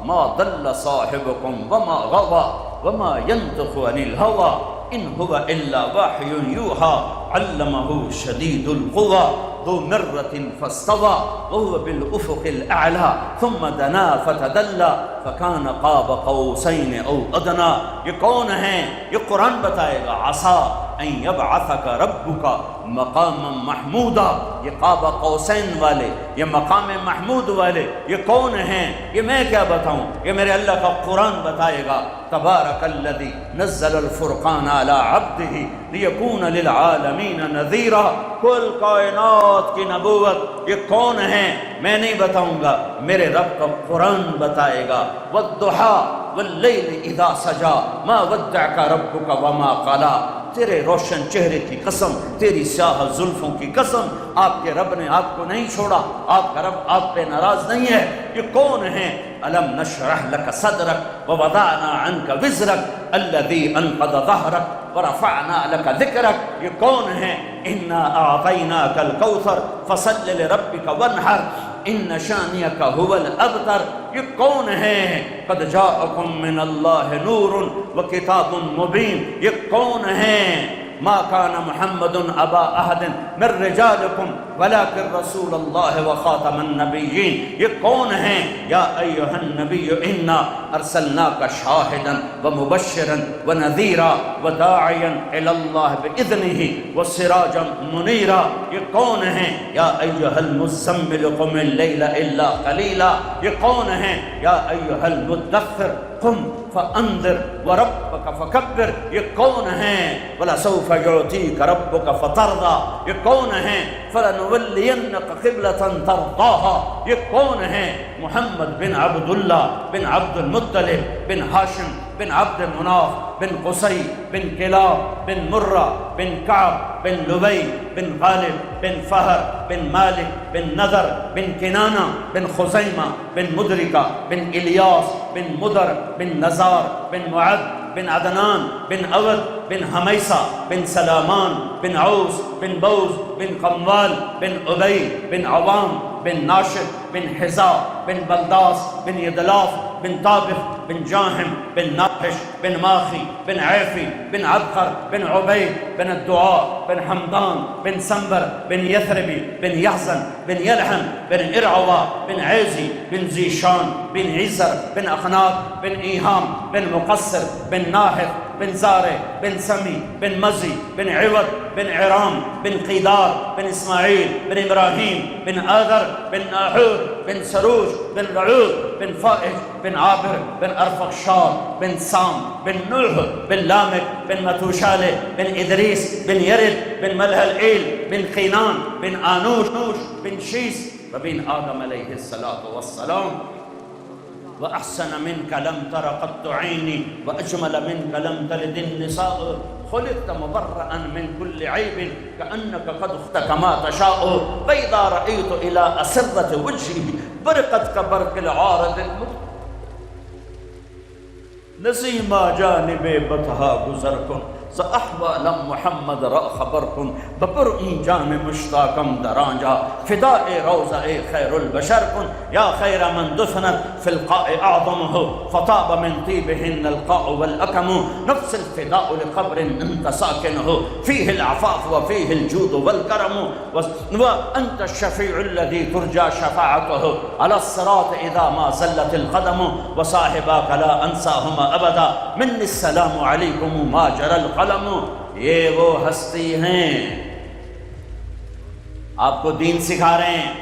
ما ضل صاحبکم وما غوا وما ينطق عن الهوى ان هو الا وحی یوحى علمہ شدید القوى ذو مرة فاستوى وهو بالافق الاعلى ثم دنا فتدلى فكان قاب قوسین او ادنا۔ یہ کون ہیں؟ یہ قرآن بتائے گا۔ عصا ان یبعثک ربک مقاما محمودا۔ یہ قاب قوسین والے، یہ مقام محمود والے، یہ کون ہیں؟ یہ میں کیا بتاؤں، یہ میرے اللہ کا قرآن بتائے گا۔ تبارک الذی نزل الفرقان علی عبدہ لیکون للعالمین نذیرا۔ کل کائنات کی نبوت یہ کون ہیں میں نہیں بتاؤں گا، میرے رب کا قرآن بتائے گا۔ والضحیٰ واللیل اذا سجا ما ودعک ربک وما قلا۔ تیرے روشن چہرے کی قسم، تیری سیاہ زلفوں کی قسم، آپ کے رب نے آپ کو نہیں چھوڑا، آپ کا رب آپ پہ ناراض نہیں ہے۔ یہ کون ہیں؟ الم نشرح لک صدرک ووضعنا عنک وزرک الذی انقض ظہرک ورفعنا لک ذکرک۔ یہ کون ہیں؟ انا اعطیناک الکوثر فصل لربک وانحر ان شانئک هو الابتر۔ یہ کون ہیں؟ قد جاءکم من اللہ نور وکتاب مبین۔ یہ کون ہیں؟ ما کان محمد ابا احد من رجالکم ولکن رسول اللہ وخاتم النبیین۔ یہ کون ہیں؟ یا ایھا النبی انا ارسلناک شاہدا ومبشرا ونذیرا وداعیا الی اللہ باذنہ وسراجا منیرا۔ یہ کون ہیں؟ یا ایھا المزمل قم اللیل الا قلیلا۔ یہ کون ہیں؟ یا ایھا المدثر قم فانذر وربک فکبر۔ یہ کون ہیں؟ ولسوف یعطیک ربک فترضی۔ یہ کون ہیں؟ فلنولینک قبلۃ ترضاها۔ یہ کون ہیں؟ محمد بن عبداللہ بن عبد المطلب بن ہاشم بن عبد مناف بن قصی بن کلاب بن مرہ بن کعب بن لبی بن غالب بن فہر بن مالک بن نضر بن کنانہ بن خزیمہ بن مدرکہ بن الیاس بن مدر بن نزار بن معد بن عدنان بن اود بن حمیسہ بن سلامان بن عوس بن بوز بن قموال بن ابی بن عوام بن ناشد بن حزا بن بلداس بن یدلاف بن طابخ بن جاہم بن ناحش بن ماخی بن عیفی بن عبقر بن عبید بن الدعاء بن حمدان بن سنبر بن یثربی بن یحزن بن یلحن بن ارعوا بن عیزی بن زیشان بن عزر بن اخناق بن ایہام بن مقصر بن ناحق بن زارع بن سمی بن مزی بن عوض بن عرام بن قیدار بن اسماعیل بن ابراہیم بن آذر بن ناحور بن سروج بن رعود بن فائج بن عابر بن ارفخشاد بن سام بن نوح بن لامک بن متوشالہ بن ادریس بن یرد بن ملہلعیل بن قینان بن آنوش بن شیس وبن آدم علیہ السلام۔ وأحسن منك لم تر قط عيني وأجمل منك لم تلد النساء خلقت مبرأ من كل عيب كأنك قد اختك ما تشاء فإذا رأيت إلى أسرة وجهه برقت كبرق العارض نسيما جانب بطها گزر کن احوالم محمد را خبر کن بپر این جان مشتاقم درانجا فداء روضہ خیر البشر کن یا خیر من دفنت فی القاء اعظمه فطاب من طیبهن القاء والاکم نفس الفداء لقبر انت ساکنه فيه العفاف وفيه الجود والكرم وانت الشفيع الذي ترجى شفاعته على الصراط اذا ما زلت القدم وصاحباك لا انساهما ابدا مني السلام عليكم ما جرى القلم۔ یہ وہ ہستی ہیں آپ کو دین سکھا رہے ہیں،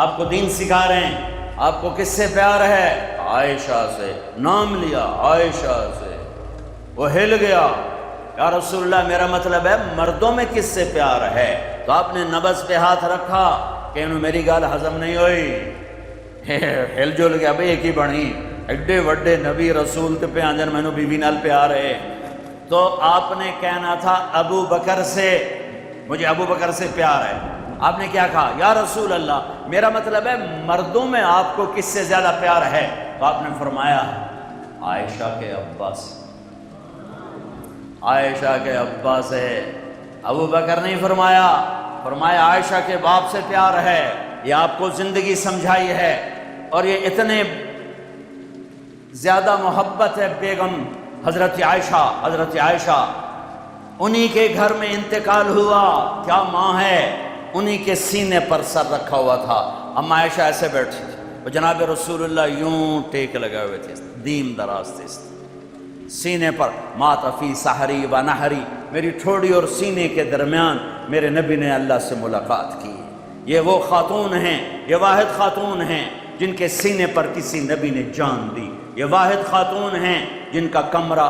آپ کو دین سکھا رہے ہیں۔ آپ کو کس سے پیار ہے؟ عائشہ سے۔ نام لیا عائشہ سے، وہ ہل گیا، یا رسول اللہ میرا مطلب ہے مردوں میں کس سے پیار ہے؟ تو آپ نے نبض پہ ہاتھ رکھا کہ انہوں میری گال ہضم نہیں ہوئی، ہل جل گیا بھئی ایک ہی بڑی ایڈے وڈے نبی رسول تے پہ آنجن میں نو بی بی نال پیار ہے۔ تو آپ نے کہنا تھا ابو بکر سے، مجھے ابو بکر سے پیار ہے۔ آپ نے کیا کہا؟ یا رسول اللہ میرا مطلب ہے مردوں میں آپ کو کس سے زیادہ پیار ہے؟ تو آپ نے فرمایا عائشہ کے ابا سے، عائشہ کے ابا سے۔ ابو بکر نہیں فرمایا، فرمایا عائشہ کے باپ سے پیار ہے۔ یہ آپ کو زندگی سمجھائی ہے، اور یہ اتنے زیادہ محبت ہے بیگم حضرت عائشہ، انہی کے گھر میں انتقال ہوا، کیا ماں ہے، انہی کے سینے پر سر رکھا ہوا تھا۔ اما عائشہ ایسے بیٹھی تھی، وہ جناب رسول اللہ یوں ٹیک لگے ہوئے تھے، دیم دراز تھے، سینے پر مات فی سحری و نحری، میری ٹھوڑی اور سینے کے درمیان میرے نبی نے اللہ سے ملاقات کی۔ یہ وہ خاتون ہیں، یہ واحد خاتون ہیں جن کے سینے پر کسی نبی نے جان دی۔ یہ واحد خاتون ہیں جن کا کمرہ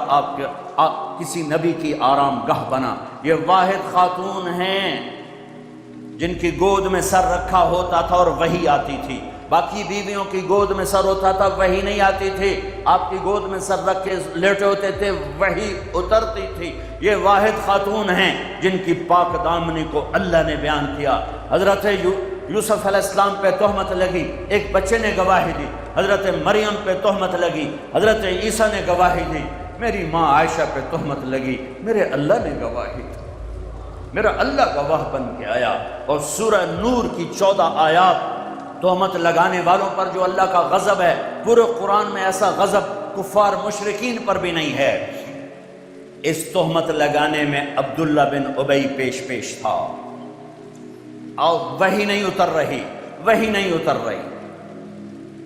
کسی نبی کی آرام گاہ بنا۔ یہ واحد خاتون ہیں جن کی گود میں سر رکھا ہوتا تھا اور وحی آتی تھی۔ باقی بیویوں کی گود میں سر ہوتا تھا، وحی نہیں آتی تھی۔ آپ کی گود میں سر رکھ کے لیٹے ہوتے تھے، وحی اترتی تھی۔ یہ واحد خاتون ہیں جن کی پاک دامنی کو اللہ نے بیان کیا۔ حضرت یوسف علیہ السلام پہ تہمت لگی، ایک بچے نے گواہی دی۔ حضرت مریم پہ تہمت لگی، حضرت عیسیٰ نے گواہی دی۔ میری ماں عائشہ پہ تہمت لگی، میرے اللہ نے گواہی دی، میرا اللہ گواہ بن کے آیا۔ اور سورہ نور کی 14 آیات تہمت لگانے والوں پر جو اللہ کا غضب ہے، پورے قرآن میں ایسا غضب کفار مشرکین پر بھی نہیں ہے۔ اس تہمت لگانے میں عبداللہ بن ابی پیش تھا، اور وہی نہیں اتر رہی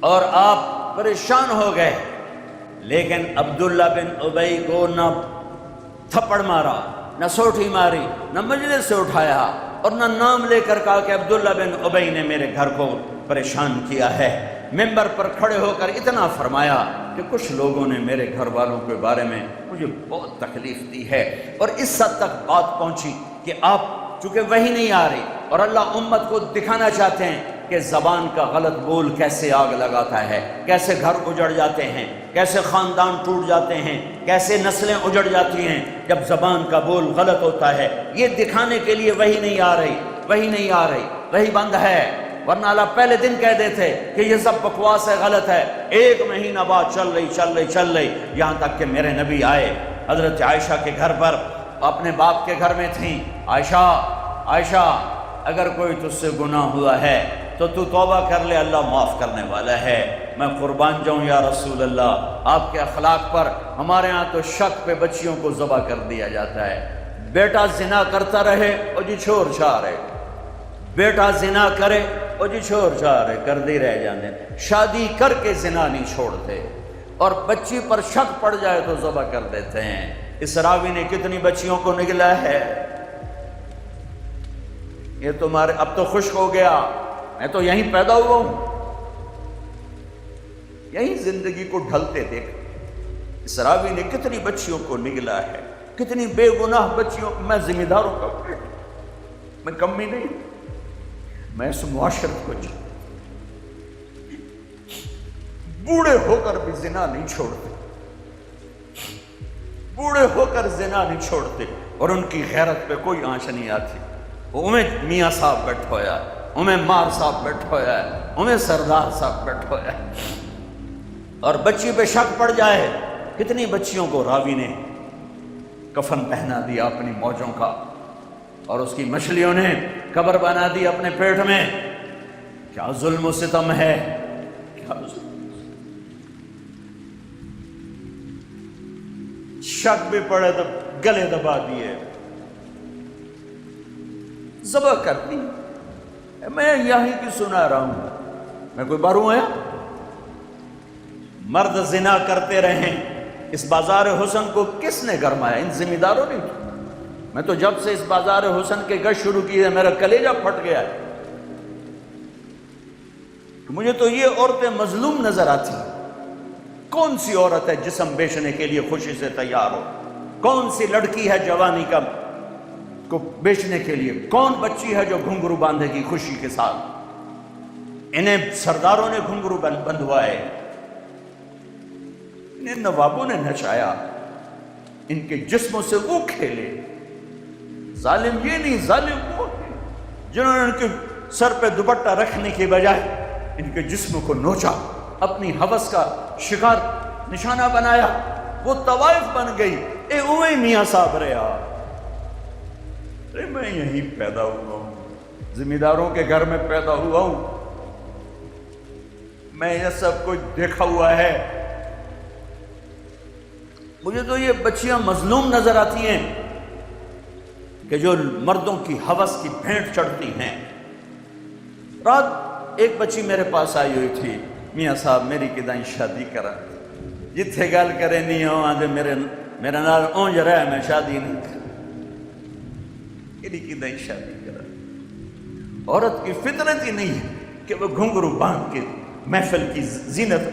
اور آپ پریشان ہو گئے۔ لیکن عبداللہ بن ابی کو نہ تھپڑ مارا، نہ سوٹھی ماری، نہ مجلس سے اٹھایا، اور نہ نام لے کر کہا کہ عبداللہ بن ابی نے میرے گھر کو پریشان کیا ہے۔ ممبر پر کھڑے ہو کر اتنا فرمایا کہ کچھ لوگوں نے میرے گھر والوں کے بارے میں مجھے بہت تکلیف دی ہے، اور اس حد تک بات پہنچی کہ آپ چونکہ وہی نہیں آ رہی اور اللہ امت کو دکھانا چاہتے ہیں کہ زبان کا غلط بول کیسے آگ لگاتا ہے، کیسے گھر اجڑ جاتے ہیں، کیسے خاندان ٹوٹ جاتے ہیں، کیسے نسلیں اجڑ جاتی ہیں جب زبان کا بول غلط ہوتا ہے۔ یہ دکھانے کے لیے وہی نہیں آ رہی، وہی بند ہے، ورنہ اللہ پہلے دن کہہ دیتے کہ یہ سب بکواس ہے، غلط ہے۔ 1 مہینہ بعد چل رہی، یہاں تک کہ میرے نبی آئے۔ حضرت عائشہ کے گھر پر، اپنے باپ کے گھر میں تھیں۔ عائشہ اگر کوئی تجھ سے گناہ ہوا ہے تو توبہ کر لے، اللہ معاف کرنے والا ہے۔ میں قربان جاؤں یا رسول اللہ، آپ کے اخلاق پر۔ ہمارے ہاں تو شک پہ بچیوں کو ذبح کر دیا جاتا ہے۔ بیٹا زنا کرتا رہے اور جی چھوڑ چھا رہے، بیٹا زنا کرے اور جی چھوڑ چھا رہے، کردی رہ جانے، شادی کر کے زنا نہیں چھوڑتے، اور بچی پر شک پڑ جائے تو ذبح کر دیتے ہیں۔ اس راوی نے کتنی بچیوں کو نگلا ہے۔ یہ تمہارے اب تو خشک ہو گیا، میں تو یہیں پیدا ہوا ہوں، یہیں زندگی کو ڈھلتے دیکھ۔ اس راوی نے کتنی بچیوں کو نگلا ہے، کتنی بے گناہ بچیوں کو۔ میں ذمہ داروں کا بیٹا، میں کمی نہیں، میں اس معاشرت کو بوڑھے ہو کر بھی زنا نہیں چھوڑتے، بوڑھے ہو کر زنا نہیں چھوڑتے، اور ان کی غیرت پہ کوئی آنچ نہیں آتی۔ انہیں میاں صاحب بیٹھ ہویا ہے، انہیں مار صاحب بیٹھ ہویا ہے، انہیں سردار صاحب بیٹھ ہویا ہے، اور بچی پہ شک پڑ جائے۔ کتنی بچیوں کو راوی نے کفن پہنا دیا اپنی موجوں کا، اور اس کی مچھلیوں نے قبر بنا دی اپنے پیٹ میں۔ کیا ظلم و ستم ہے، کیا ظلم۔ شک بھی پڑے تو گلے دبا دیے، ذبح کر دی۔ میں یہی کی سنا رہا ہوں، میں کوئی باروں آیا؟ مرد زنا کرتے رہیں، اس بازار حسن کو کس نے گرمایا؟ ان ذمہ داروں نے۔ میں تو جب سے اس بازار حسن کے گشت شروع کی ہے میرا کلیجہ پھٹ گیا ہے۔ مجھے تو یہ عورتیں مظلوم نظر آتی ہیں۔ کون سی عورت ہے جسم بیچنے کے لیے خوشی سے تیار ہو؟ کون سی لڑکی ہے جوانی کا کو بیچنے کے لیے؟ کون بچی ہے جو گھنگرو باندھے گی خوشی کے ساتھ؟ انہیں سرداروں نے گھنگرو بندھوائے، انہیں نوابوں نے نچایا، ان کے جسموں سے وہ کھیلے۔ ظالم یہ نہیں، ظالم وہ ہے جنہوں نے ان کے سر پہ دوپٹہ رکھنے کی بجائے ان کے جسم کو نوچا، اپنی ہوس کا شکار نشانہ بنایا۔ وہ طوائف بن گئی۔ اے اوے میاں صاحب رہا، میں یہیں پیدا ہوا ہوں، ذمہ داروں کے گھر میں پیدا ہوا ہوں، میں یہ سب کچھ دیکھا ہوا ہے۔ مجھے تو یہ بچیاں مظلوم نظر آتی ہیں کہ جو مردوں کی ہوس کی بھینٹ چڑھتی ہیں۔ رات ایک بچی میرے پاس آئی ہوئی تھی، میاں صاحب میری کدائیں شادی کرا، جتھے گل کرے نہیں ہو آدھے میرے نال اونج رہا ہے، میں شادی نہیں کر کی نہیں شادی کرا۔ عورت کی فطرت ہی نہیں ہے کہ وہ گھنگرو باندھ کے محفل کی زینت،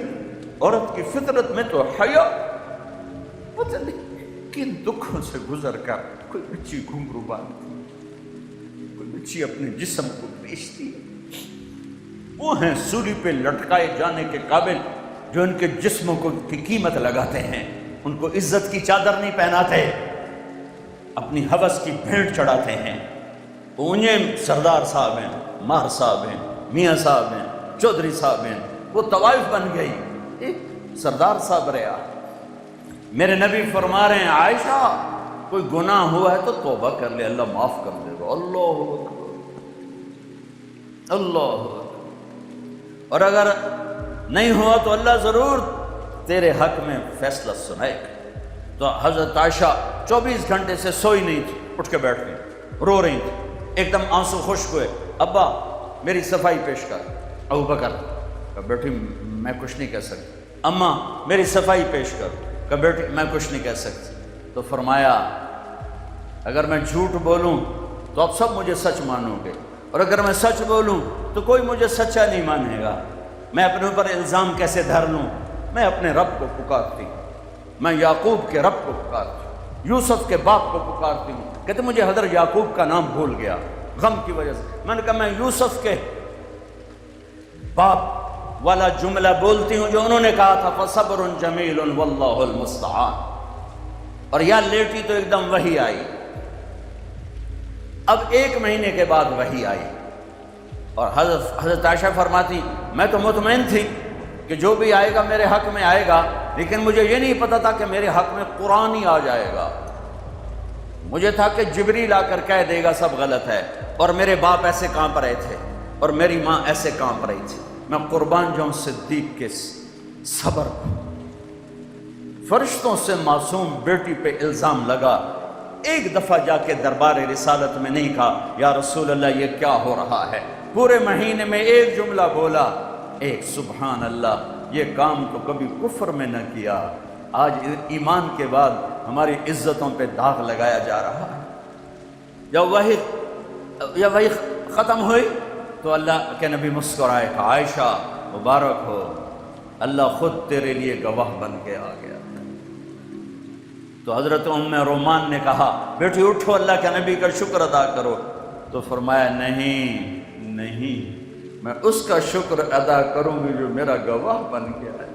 عورت کی فطرت میں تو حیا، پتہ نہیں کن دکھوں سے گزر کر کوئی بچی گھنگرو باندھتی، کوئی بچی اپنے جسم کو بیچتی ہے۔ وہ ہیں سولی پہ لٹکائے جانے کے قابل جو ان کے جسموں کی قیمت لگاتے ہیں، ان کو عزت کی چادر نہیں پہناتے، اپنی ہوس کی بھیڑ چڑھاتے ہیں۔ انہیں سردار صاحب ہیں، ماہر صاحب ہیں، میاں صاحب ہیں، چودھری صاحب ہیں، وہ طوائف بن گئی، ایک سردار صاحب رہا۔ میرے نبی فرما رہے ہیں عائشہ کوئی گناہ ہوا ہے تو توبہ کر لے، اللہ معاف کر دے گا۔ اللہ اکبر، اللہ اکبر۔ اور اگر نہیں ہوا تو اللہ ضرور تیرے حق میں فیصلہ سنائے گا۔ تو حضرت عائشہ 24 گھنٹے سے سوئی نہیں تھی، اٹھ کے بیٹھ گئی، رو رہی تھی، ایک دم آنسو خشک ہوئے۔ ابا میری صفائی پیش کر۔ ابو بکر کہ بیٹی میں کچھ نہیں کہہ سکتی۔ اماں میری صفائی پیش کر۔ کہ بیٹی میں کچھ نہیں کہہ سکتی۔ تو فرمایا اگر میں جھوٹ بولوں تو آپ سب مجھے سچ مانو گے، اور اگر میں سچ بولوں تو کوئی مجھے سچا نہیں مانے گا۔ میں اپنے اوپر الزام کیسے دھر لوں؟ میں اپنے رب کو پکارتی ہوں، میں یعقوب کے رب کو پکارتی ہوں، یوسف کے باپ کو پکارتی ہوں۔ کہتے مجھے حضرت یعقوب کا نام بھول گیا غم کی وجہ سے۔ میں نے کہا میں یوسف کے باپ والا جملہ بولتی ہوں جو انہوں نے کہا تھا فصبر جمیل واللہ المستعان، اور یا لیٹی تو ایک دم وحی آئی۔ اب 1 مہینے کے بعد وحی آئی، اور حضرت عائشہ فرماتی میں تو مطمئن تھی کہ جو بھی آئے گا میرے حق میں آئے گا، لیکن مجھے یہ نہیں پتا تھا کہ میرے حق میں قرآن ہی آ جائے گا۔ مجھے تھا کہ جبریل آ کر کہہ دے گا سب غلط ہے، اور میرے باپ ایسے کانپ رہے تھے اور میری ماں ایسے کانپ رہی تھی۔ میں قربان جاؤں صدیق کے صبر کو۔ فرشتوں سے معصوم بیٹی پہ الزام لگا، ایک دفعہ جا کے دربار رسالت میں نہیں کہا یا رسول اللہ یہ کیا ہو رہا ہے، پورے مہینے میں ایک جملہ بولا، ایک سبحان اللہ، یہ کام تو کبھی کفر میں نہ کیا، آج ایمان کے بعد ہماری عزتوں پہ داغ لگایا جا رہا ہے۔ جب وہی ختم ہوئی تو اللہ کے نبی مسکرائے کہ عائشہ مبارک ہو، اللہ خود تیرے لیے گواہ بن کے آ گیا۔ تو حضرت ام رومان نے کہا بیٹی اٹھو، اللہ کے نبی کا شکر ادا کرو۔ تو فرمایا نہیں، میں اس کا شکر ادا کروں گی جو میرا گواہ بن گیا ہے۔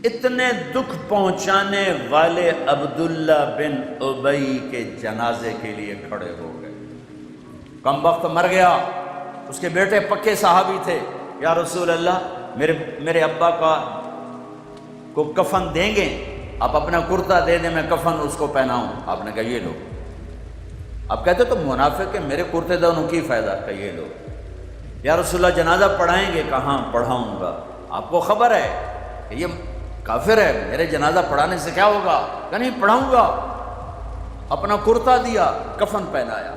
اتنے دکھ پہنچانے والے عبداللہ بن ابی کے جنازے کے لیے کھڑے ہو گئے۔ کم وقت مر گیا، اس کے بیٹے پکے صحابی تھے، یا رسول اللہ میرے ابا کو کفن دیں گے، آپ اپنا کرتا دے دیں، میں کفن اس کو پہناؤں۔ آپ نے کہا یہ لو۔ آپ کہتے تو منافق کہ میرے کرتے دونوں کی فائدہ، کہ یہ لو۔ یا رسول اللہ جنازہ پڑھائیں گے؟ کہاں پڑھاؤں گا، آپ کو خبر ہے کہ یہ کافر ہے، میرے جنازہ پڑھانے سے کیا ہوگا؟ کہ نہیں پڑھاؤں گا۔ اپنا کرتا دیا، کفن پہنایا،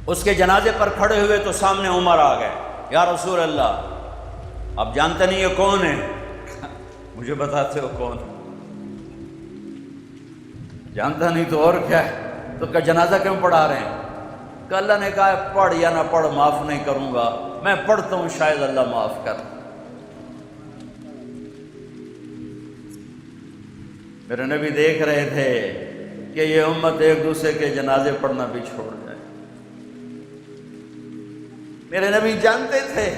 اس کے جنازے پر کھڑے ہوئے تو سامنے عمر آ گئے۔ یا رسول اللہ آپ جانتے نہیں یہ کون ہے؟ مجھے بتاتے ہو کون؟ جانتا نہیں تو اور کیا ہے؟ تو کہ جنازہ کیوں پڑھا رہے ہیں؟ کہ اللہ نے کہا پڑھ یا نہ پڑھ معاف نہیں کروں گا، میں پڑھتا ہوں شاید اللہ معاف کر۔ میرے نبی دیکھ رہے تھے کہ یہ امت ایک دوسرے کے جنازے پڑھنا بھی چھوڑ جائے۔ میرے نبی جانتے تھے،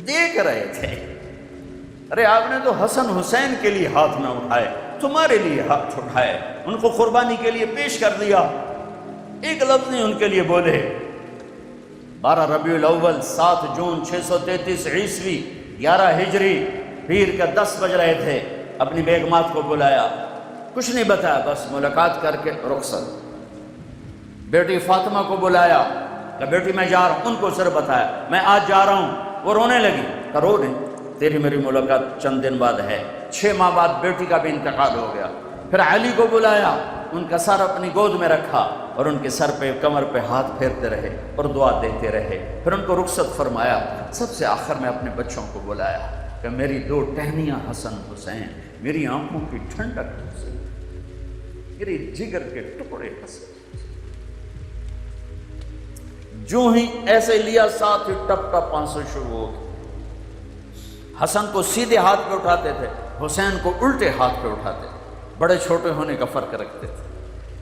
دیکھ رہے تھے، ارے آپ نے تو حسن حسین کے لیے ہاتھ نہ اٹھائے، تمہارے لیے ہاتھ اٹھائے، ان کو قربانی کے لیے پیش کر دیا، ایک لفظ نہیں ان کے لیے بولے۔ 12 ربیع الاول 7 جون 633 عیسوی 11 ہجری پیر کا 10 بج رہے تھے، اپنی بیگمات کو بلایا، کچھ نہیں بتایا، بس ملاقات کر کے رخصت۔ بیٹی فاطمہ کو بلایا کہ بیٹی میں جا رہا ہوں، ان کو صرف بتایا میں آج جا رہا ہوں۔ وہ رونے لگی، کہ رو نہیں، تیری میری ملاقات چند دن بعد ہے۔ 6 ماہ بعد بیٹی کا بھی انتقال ہو گیا۔ پھر علی کو بلایا، ان کا سر اپنی گود میں رکھا، اور ان کے سر پہ کمر پہ ہاتھ پھیرتے رہے اور دعا دیتے رہے. پھر ان کو رخصت فرمایا. سب سے آخر میں اپنے بچوں کو بلایا کہ میری دو ٹہنیاں حسن حسین، میری آنکھوں کی ٹھنڈک حسین، میری جگر کے ٹکڑے حسن. جو ہی ایسے لیا ساتھ ہی ٹپ ٹپ آنسو شروع ہو گئے. حسن کو سیدھے ہاتھ پہ اٹھاتے تھے، حسین کو الٹے ہاتھ پہ اٹھاتے تھے، بڑے چھوٹے ہونے کا فرق رکھتے تھے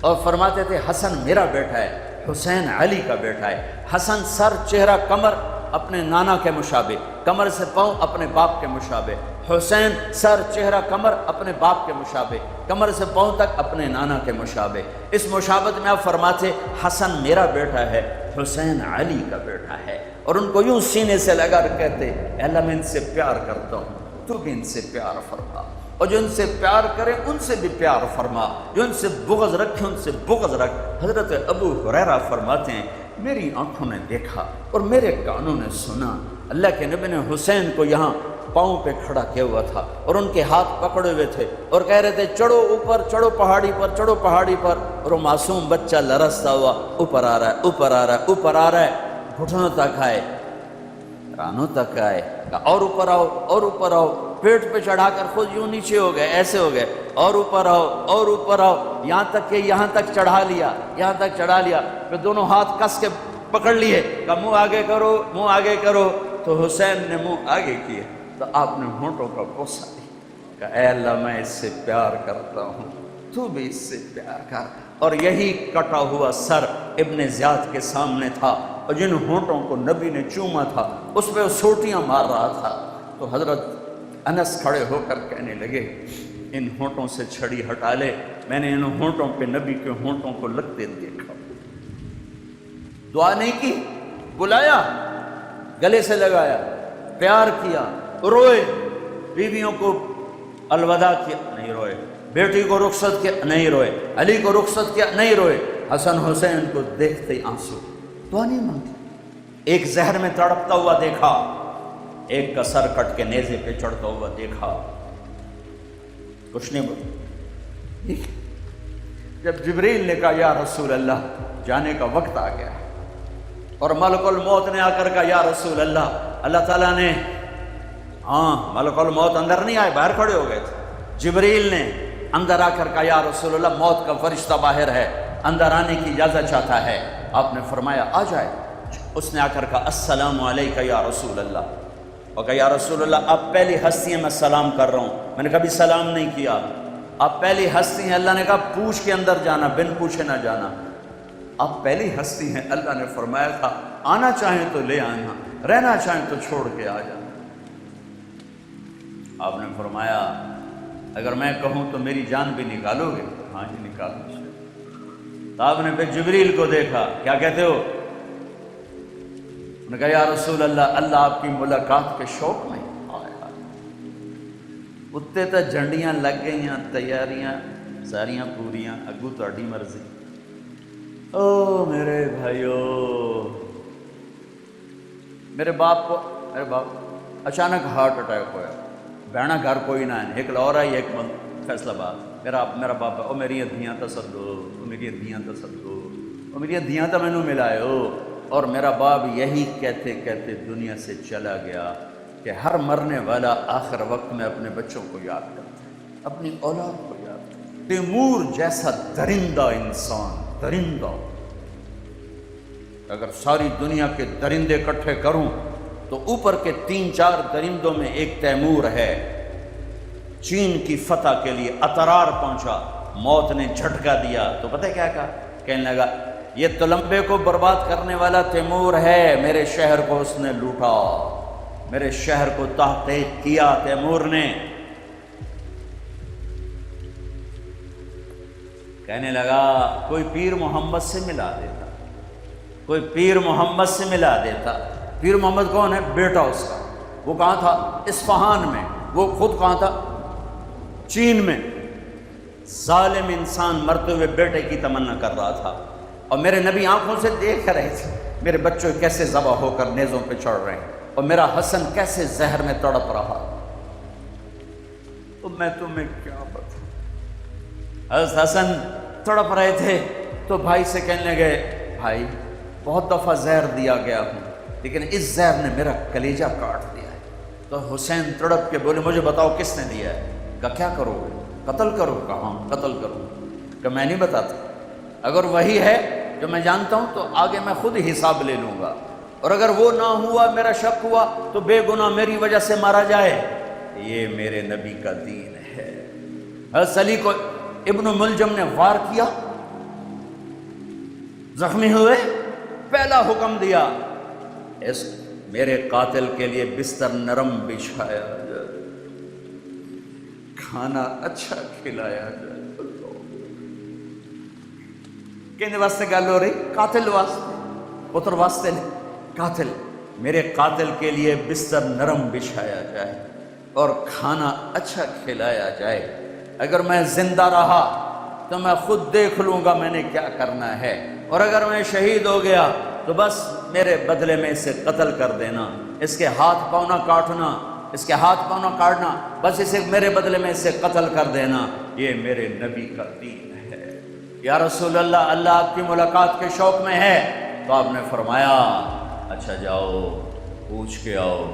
اور فرماتے تھے حسن میرا بیٹا ہے، حسین علی کا بیٹا ہے. حسن سر چہرہ کمر اپنے نانا کے مشابہ، کمر سے پاؤں اپنے باپ کے مشابہ. حسین سر چہرہ کمر اپنے باپ کے مشابہ، کمر سے پاؤں تک اپنے نانا کے مشابہ. اس مشابہت میں آپ فرماتے حسن میرا بیٹا ہے، حسین علی کا بیٹا ہے. اور ان کو یوں سینے سے لگا کر کہتے اے اللہ میں ان سے پیار کرتا ہوں، تو بھی ان سے پیار فرما، اور جو ان سے پیار کرے ان سے بھی پیار فرما، جو ان سے بغض رکھے ان سے بغض رکھ. حضرت ابو ہریرہ فرماتے ہیں میری آنکھوں نے دیکھا اور میرے کانوں نے سنا، اللہ کے نبی نے حسین کو یہاں پاؤں پہ کھڑا کیا ہوا تھا اور ان کے ہاتھ پکڑے ہوئے تھے اور کہہ رہے تھے چڑھو اوپر، چڑھو پہاڑی پر، چڑھو پہاڑی پر. اور وہ معصوم بچہ لرزتا ہوا اوپر آ رہا ہے، اوپر آ رہا ہے، اوپر آ رہا ہے. گھٹنوں تک آئے، رانوں تک آئے، کہا اور اوپر آؤ، اور اوپر آؤ. پیٹ پہ چڑھا کر خود یوں نیچے ہو گئے، ایسے ہو گئے، اور اوپر آؤ، اور اوپر آؤ، یہاں تک کہ یہاں تک چڑھا لیا، یہاں تک چڑھا لیا. پھر دونوں ہاتھ کس کے پکڑ لیے، کہا منہ آگے کرو، منہ آگے کرو. تو حسین نے منہ آگے کیے تو آپ نے ہونٹوں کا بوسہ دیا، کہا اے اللہ میں اس سے پیار کرتا ہوں، تو بھی اس سے پیار کر. اور یہی کٹا ہوا سر ابن زیاد کے سامنے تھا اور جن ہونٹوں کو نبی نے چوما تھا اس پہ وہ سوٹیاں مار رہا تھا. تو حضرت انس کھڑے ہو کر کہنے لگے ان ہونٹوں سے چھڑی ہٹا لے، میں نے ان ہونٹوں پہ نبی کے ہونٹوں کو لگتے دیکھا. دعا نہیں کی، بلایا، گلے سے لگایا، پیار کیا، روئے، بیویوں کو الوداع کیا، نہیں روئے، بیٹی کو رخصت کیا، نہیں روئے، علی کو رخصت کیا، نہیں روئے. حسن حسین کو دیکھتے ہی آنسو. دعا نہیں مانگی. ایک زہر میں تڑپتا ہوا دیکھا، ایک کا سر کٹ کے نیزے پہ چڑھتا ہوا دیکھا، کچھ نہیں بولا. جب جبریل نے کہا یا رسول اللہ جانے کا وقت آ گیا اور ملک الموت نے آ کر کہا یا رسول اللہ، اللہ تعالیٰ نے، ملک الموت اندر نہیں آئے، باہر کھڑے ہو گئے تھے. جبریل نے اندر آ کر کہا یا رسول اللہ موت کا فرشتہ باہر ہے، اندر آنے کی اجازت چاہتا ہے. آپ نے فرمایا آ جائے. اس نے آ کر کہا السلام علیکہ یا رسول اللہ، اور کہا یا رسول اللہ آپ پہلی ہستی ہیں، میں سلام کر رہا ہوں، میں نے کبھی سلام نہیں کیا، آپ پہلی ہستی ہیں. اللہ نے کہا پوچھ کے اندر جانا، بن پوچھے نہ جانا. آپ پہلی ہستی ہیں، اللہ نے فرمایا تھا آنا چاہیں تو لے آنا، رہنا چاہیں تو چھوڑ کے آ جانا. آپ نے فرمایا اگر میں کہوں تو میری جان بھی نکالو گے؟ ہاں جی نکالو. تو آپ نے پھر جبریل کو دیکھا، کیا کہتے ہو؟ انہوں نے کہا یا رسول اللہ اللہ آپ کی ملاقات کے شوق میں. اتنے تو جھنڈیاں لگ گئیاں، تیاریاں ساریاں پوریاں، اگو تہاڈی مرضی. او میرے بھائیو، میرے باپ اچانک ہارٹ اٹیک ہوا. بہنا گھر کوئی نہ ہے، ایک لاہور آئی، ایک فیصل آباد. میرا باپ او میری دھیاں تو سدو، میری دھیاں تو سدو، میری دھیاں تو مینوں ملائے. اور میرا باپ یہی کہتے کہتے دنیا سے چلا گیا کہ ہر مرنے والا آخر وقت میں اپنے بچوں کو یاد کرتا ہے، اپنی اولاد کو یاد کرتا ہے. تیمور جیسا درندہ انسان، درندہ، اگر ساری دنیا کے درندے اکٹھے کروں تو اوپر کے 3-4 درندوں میں ایک تیمور ہے. چین کی فتح کے لیے اطرار پہنچا، موت نے جھٹکا دیا تو پتہ کیا کہا؟ کہنے لگا یہ تلمبے کو برباد کرنے والا تیمور ہے، میرے شہر کو اس نے لوٹا، میرے شہر کو تحقیق کیا تیمور نے. کہنے لگا کوئی پیر محمد سے ملا دیتا، کوئی پیر محمد سے ملا دیتا. پیر محمد کون ہے؟ بیٹا اس کا. وہ کہاں تھا؟ اصفہان میں. وہ خود کہاں تھا؟ چین میں. ظالم انسان مرتے ہوئے بیٹے کی تمنا کر رہا تھا اور میرے نبی آنکھوں سے دیکھ رہے تھے میرے بچے کیسے ذبح ہو کر نیزوں پہ چڑھ رہے ہیں اور میرا حسن کیسے زہر میں تڑپ رہا. تو میں تمہیں کیا بتاؤں، حضرت حسن تڑپ رہے تھے تو بھائی سے کہنے لگے بھائی بہت دفعہ زہر دیا گیا ہوں لیکن اس زہر نے میرا کلیجہ کاٹ دیا ہے۔ تو حسین تڑپ کے بولے مجھے بتاؤ کس نے دیا ہے؟ کہا کیا کرو گے؟ قتل کرو؟ کہا ہاں قتل کروں۔ کہ میں نہیں بتاتا، اگر وہی ہے جو میں جانتا ہوں تو آگے میں خود حساب لے لوں گا، اور اگر وہ نہ ہوا، میرا شک ہوا تو بے گناہ میری وجہ سے مارا جائے۔ یہ میرے نبی کا دین ہے۔ حضرت علی کو ابن ملجم نے وار کیا، زخمی ہوئے، پہلا حکم دیا اس میرے قاتل کے لیے بستر نرم بچھایا جائے، کھانا اچھا کھلایا جائے۔ کہنے واسطے گل ہو رہی؟ قاتل واسطے، پتر واسطے نہیں، قاتل۔ میرے قاتل کے لیے بستر نرم بچھایا جائے اور کھانا اچھا کھلایا جائے۔ اگر میں زندہ رہا تو میں خود دیکھ لوں گا میں نے کیا کرنا ہے، اور اگر میں شہید ہو گیا تو بس میرے بدلے میں اسے قتل کر دینا، اس کے ہاتھ پاؤں نہ کاٹنا، اس کے ہاتھ پاؤں نہ کاٹنا، بس اسے میرے بدلے میں اسے قتل کر دینا۔ یہ میرے نبی کا دین ہے۔ یا رسول اللہ، اللہ آپ کی ملاقات کے شوق میں ہے۔ تو آپ نے فرمایا اچھا جاؤ پوچھ کے آؤ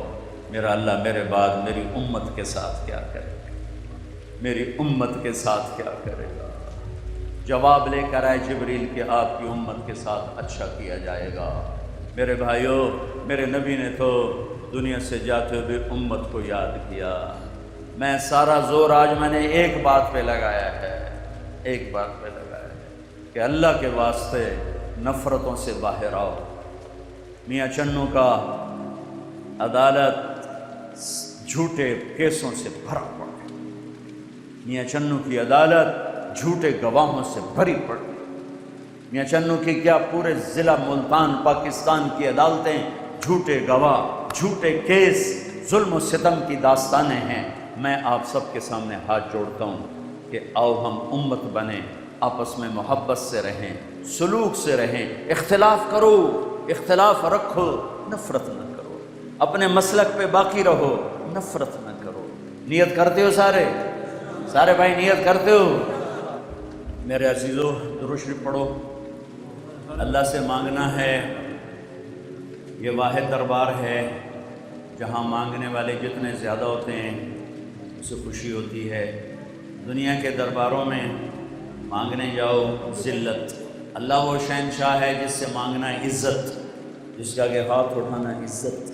میرا اللہ میرے بعد میری امت کے ساتھ کیا کرے گا، میری امت کے ساتھ کیا کرے گا۔ جواب لے کر آئے جبریل کہ آپ کی امت کے ساتھ اچھا کیا جائے گا۔ میرے بھائیوں، میرے نبی نے تو دنیا سے جاتے ہوئے امت کو یاد کیا۔ میں سارا زور آج میں نے ایک بات پہ لگایا ہے، ایک بات پہ لگایا ہے کہ اللہ کے واسطے نفرتوں سے باہر آؤ۔ میاں چنو کا عدالت جھوٹے کیسوں سے بھرا پڑا، میاں چنو کی عدالت جھوٹے گواہوں سے بھری پڑی۔ میاں چنو کی کیا پورے ضلع ملتان پاکستان کی عدالتیں جھوٹے گواہ، جھوٹے کیس، ظلم و ستم کی داستانیں ہیں۔ میں آپ سب کے سامنے ہاتھ جوڑتا ہوں کہ آؤ ہم امت بنیں، آپس میں محبت سے رہیں، سلوک سے رہیں، اختلاف کرو، اختلاف رکھو، نفرت نہ کرو، اپنے مسلک پہ باقی رہو، نفرت نہ کرو۔ نیت کرتے ہو سارے بھائی نیت کرتے ہو؟ میرے عزیزو درود شریف پڑھو۔ اللہ سے مانگنا ہے، یہ واحد دربار ہے جہاں مانگنے والے جتنے زیادہ ہوتے ہیں اسے خوشی ہوتی ہے۔ دنیا کے درباروں میں مانگنے جاؤ ذلت، اللہ وہ شہنشاہ ہے جس سے مانگنا عزت، جس کے آگے ہاتھ اٹھانا عزت،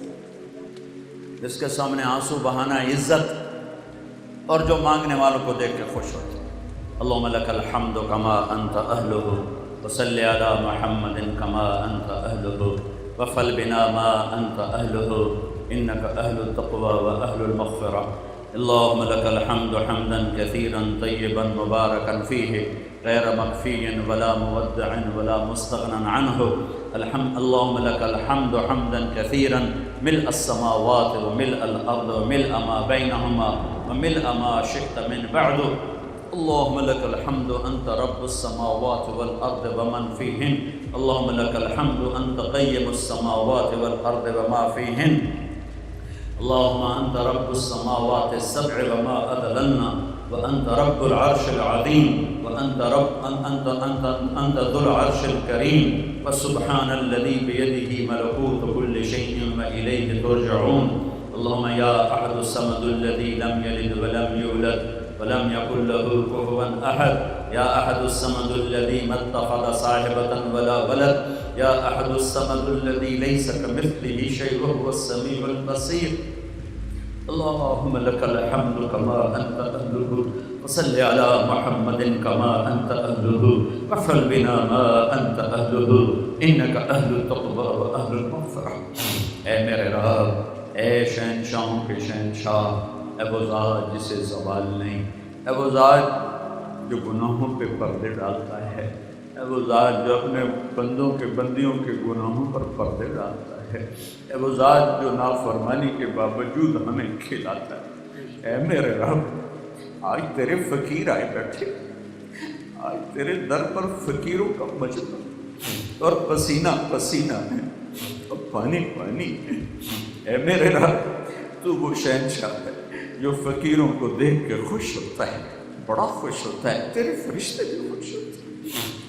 جس کے سامنے آنسو بہانا عزت، اور جو مانگنے والوں کو دیکھ کے خوش ہوتے۔ اللہم لک الحمد کما انت اہلہ وصلی علی محمد کما انت اہلہ وفعل بنا ما انت اہلہ انک اہل التقوی و اہل المغفرہ۔ اللہم لک الحمد حمدا کثیرا طیبا مبارکا فیہ غیر مکفی ولا مودع ولا مستغنى عنہ۔ اللہم لک الحمد حمدا کثیرا ملء السماوات وملء الارض وملء ما بینہما وملء ما شئت من بعد۔ اللہم لک الحمد انت رب السماوات والارض ومن فیہن۔ اللہم لک الحمد انت قیم السماوات والارض وما فیہن۔ اللہم انت رب السماوات السبع وما اضللنا وانت رب العرش العظیم وانت ذو العرش الکریم فسبحان الذی بیدہ ملکوت کل شیء والیہ ترجعون۔ اللہم یا احد الصمد الذی لم یلد ولم یولد ولم يكن له كفوا أحد، يا أحد الصمد الذي ما اتخذ صاحبة ولا ولد، يا أحد الصمد الذي ليس كمثله شيء وهو السميع البصير۔ اللهم لك الحمد كما أنت أهله وصل على محمد كما أنت أهله وافعل بنا ما أنت أهله إنك أهل التقوى وأهل المغفرة۔ اے میرے رب، اے شہنشاہوں کے شہنشاہ، اے وہ ذات جسے زوال نہیں، اے وہ ذات جو گناہوں پہ پردے ڈالتا ہے، اے وہ ذات جو اپنے بندوں کے بندیوں کے گناہوں پر پردے ڈالتا ہے، اے وہ ذات جو نافرمانی کے باوجود ہمیں کھلاتا ہے۔ اے میرے رب، آج تیرے فقیر آئے بیٹھے، آج تیرے در پر فقیروں کا مجمع اور پسینہ پسینہ ہے اور پانی پانی ہے۔ اے میرے رب، تو وہ شہنشاہ ہے جو فقیروں کو دیکھ کے خوش ہوتا ہے، بڑا خوش ہوتا ہے، تیرے فرشتے بھی خوش ہوتے ہیں۔